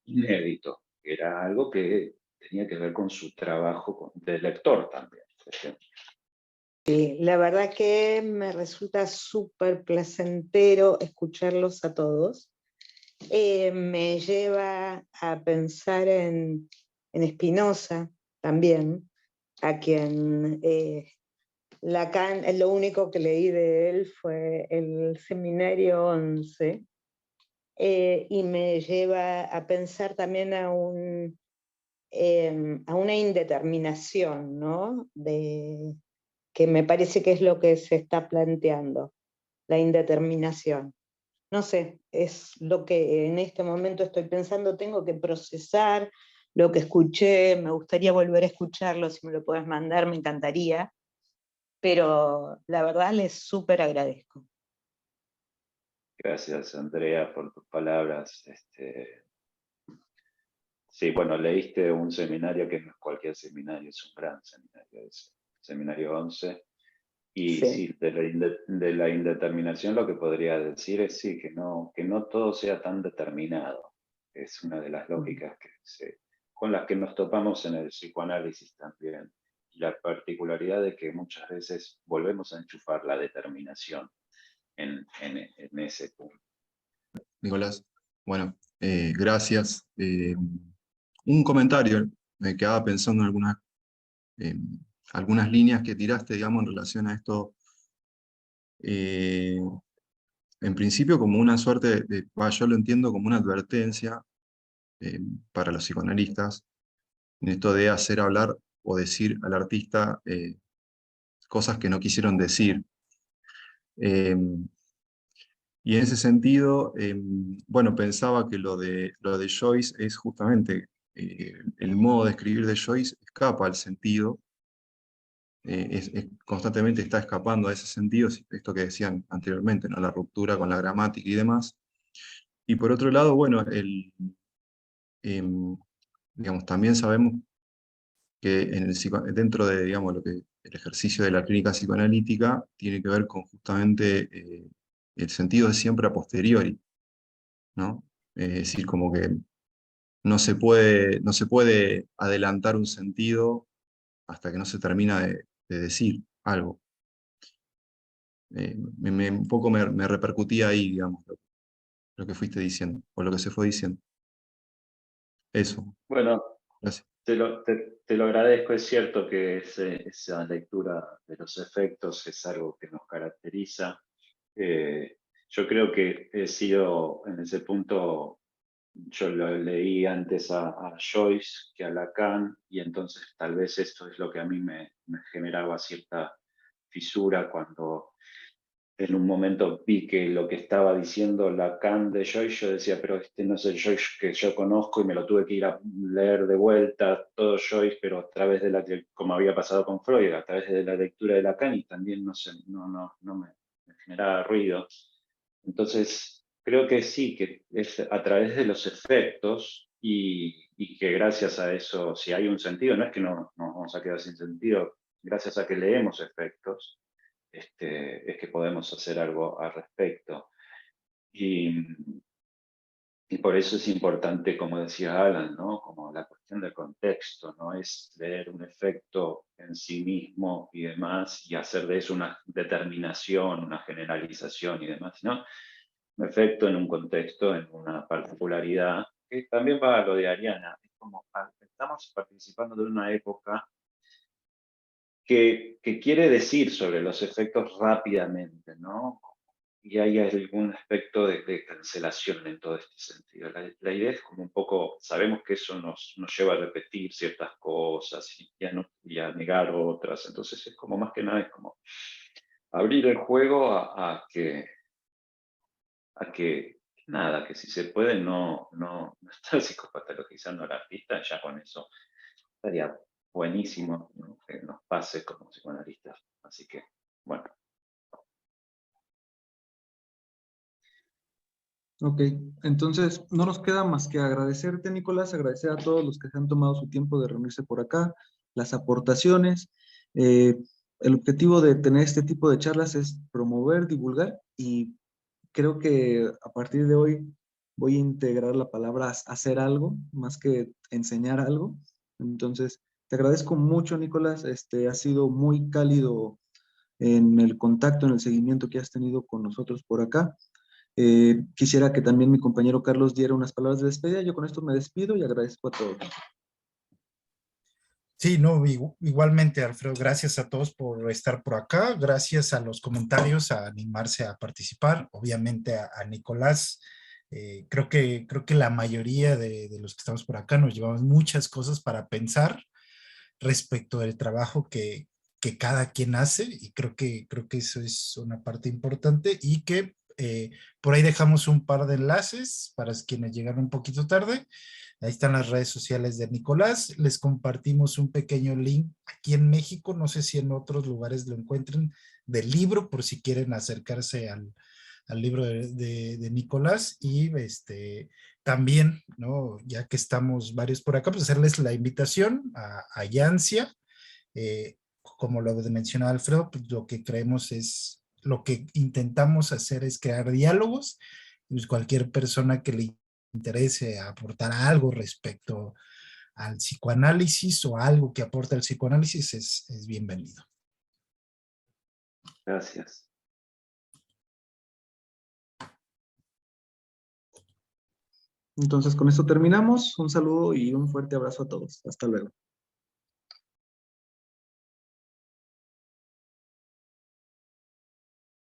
inédito, era algo que tenía que ver con su trabajo de lector también. Sí, la verdad que me resulta súper placentero escucharlos a todos. Me lleva a pensar en Spinoza también, a quien Lacan, lo único que leí de él fue el Seminario 11, y me lleva a pensar también a una indeterminación, ¿no? Que me parece que es lo que se está planteando, la indeterminación. No sé, es lo que en este momento estoy pensando, tengo que procesar lo que escuché, me gustaría volver a escucharlo, si me lo puedes mandar me encantaría, pero la verdad les súper agradezco. Gracias, Andrea, por tus palabras. Sí, bueno, leíste un seminario que no es cualquier seminario, es un gran seminario, es Seminario 11. Y Sí. sí, de la indeterminación lo que podría decir es sí, que no todo sea tan determinado. Es una de las lógicas con las que nos topamos en el psicoanálisis también. Y la particularidad de que muchas veces volvemos a enchufar la determinación en ese punto. Nicolás, bueno, gracias. Un comentario, me quedaba pensando en algunas líneas que tiraste, digamos, en relación a esto. En principio como una suerte yo lo entiendo como una advertencia para los psicoanalistas, en esto de hacer hablar o decir al artista cosas que no quisieron decir. Y en ese sentido, bueno, pensaba que lo de Joyce es justamente el modo de escribir de Joyce escapa al sentido, constantemente está escapando a ese sentido, esto que decían anteriormente, ¿no? La ruptura con la gramática y demás. Y por otro lado, bueno, digamos, también sabemos que dentro de, digamos, el ejercicio de la clínica psicoanalítica tiene que ver con justamente el sentido de siempre a posteriori, ¿no? Es decir, como que no se puede adelantar un sentido hasta que no se termina de decir algo. Un poco me repercutía ahí, digamos, lo que fuiste diciendo, o lo que se fue diciendo. Eso. Bueno, Gracias. te lo agradezco. Es cierto que esa lectura de los efectos es algo que nos caracteriza. Yo creo que he sido en ese punto, yo lo leí antes a Joyce que a Lacan, y entonces tal vez esto es lo que a mí me generaba cierta fisura cuando en un momento vi que lo que estaba diciendo Lacan de Joyce, yo decía, pero este no es el Joyce que yo conozco, y me lo tuve que ir a leer de vuelta, todo Joyce, pero a través de como había pasado con Freud, a través de la lectura de Lacan, y también no me generaba ruido. Entonces, creo que sí, que es a través de los efectos, y y que gracias a eso, si hay un sentido, no es que no nos vamos a quedar sin sentido, gracias a que leemos efectos, es que podemos hacer algo al respecto. Y por eso es importante, como decía Alan, ¿no? Como la cuestión del contexto, no es leer un efecto en sí mismo y demás, y hacer de eso una determinación, una generalización y demás, sino un efecto en un contexto, en una particularidad, que también va a lo de Ariana. Es como, estamos participando de una época que quiere decir sobre los efectos rápidamente, ¿no? Y hay algún aspecto de cancelación en todo este sentido. La idea es como un poco, sabemos que eso nos lleva a repetir ciertas cosas y a negar otras, entonces es como más que nada, es como abrir el juego a que nada, que si se puede no estar psicopatologizando al artista, ya con eso estaría buenísimo, ¿no? Que nos pase como psicoanalistas. Así que, bueno. Ok, entonces no nos queda más que agradecerte, Nicolás, agradecer a todos los que se han tomado su tiempo de reunirse por acá, las aportaciones. El objetivo de tener este tipo de charlas es promover, divulgar, y creo que a partir de hoy voy a integrar la palabra hacer algo, más que enseñar algo. Entonces, te agradezco mucho, Nicolás. Ha sido muy cálido en el contacto, en el seguimiento que has tenido con nosotros por acá. Quisiera que también mi compañero Carlos diera unas palabras de despedida. Yo con esto me despido y agradezco a todos. Sí, no, igualmente, Alfredo, gracias a todos por estar por acá, gracias a los comentarios, a animarse a participar, obviamente a Nicolás. Creo que la mayoría de los que estamos por acá nos llevamos muchas cosas para pensar respecto del trabajo que cada quien hace, y creo que eso es una parte importante, y que por ahí dejamos un par de enlaces para quienes llegaron un poquito tarde. Ahí están las redes sociales de Nicolás. Les compartimos un pequeño link aquí en México, no sé si en otros lugares lo encuentren, del libro, por si quieren acercarse al libro de Nicolás. Y también, ¿no? Ya que estamos varios por acá, pues hacerles la invitación a Yancia. Como lo mencionaba Alfredo, pues lo que creemos es, lo que intentamos hacer es crear diálogos. Pues cualquier persona que le interese aportar algo respecto al psicoanálisis o algo que aporte al psicoanálisis es bienvenido. Gracias. Entonces, con esto terminamos. Un saludo y un fuerte abrazo a todos. Hasta luego.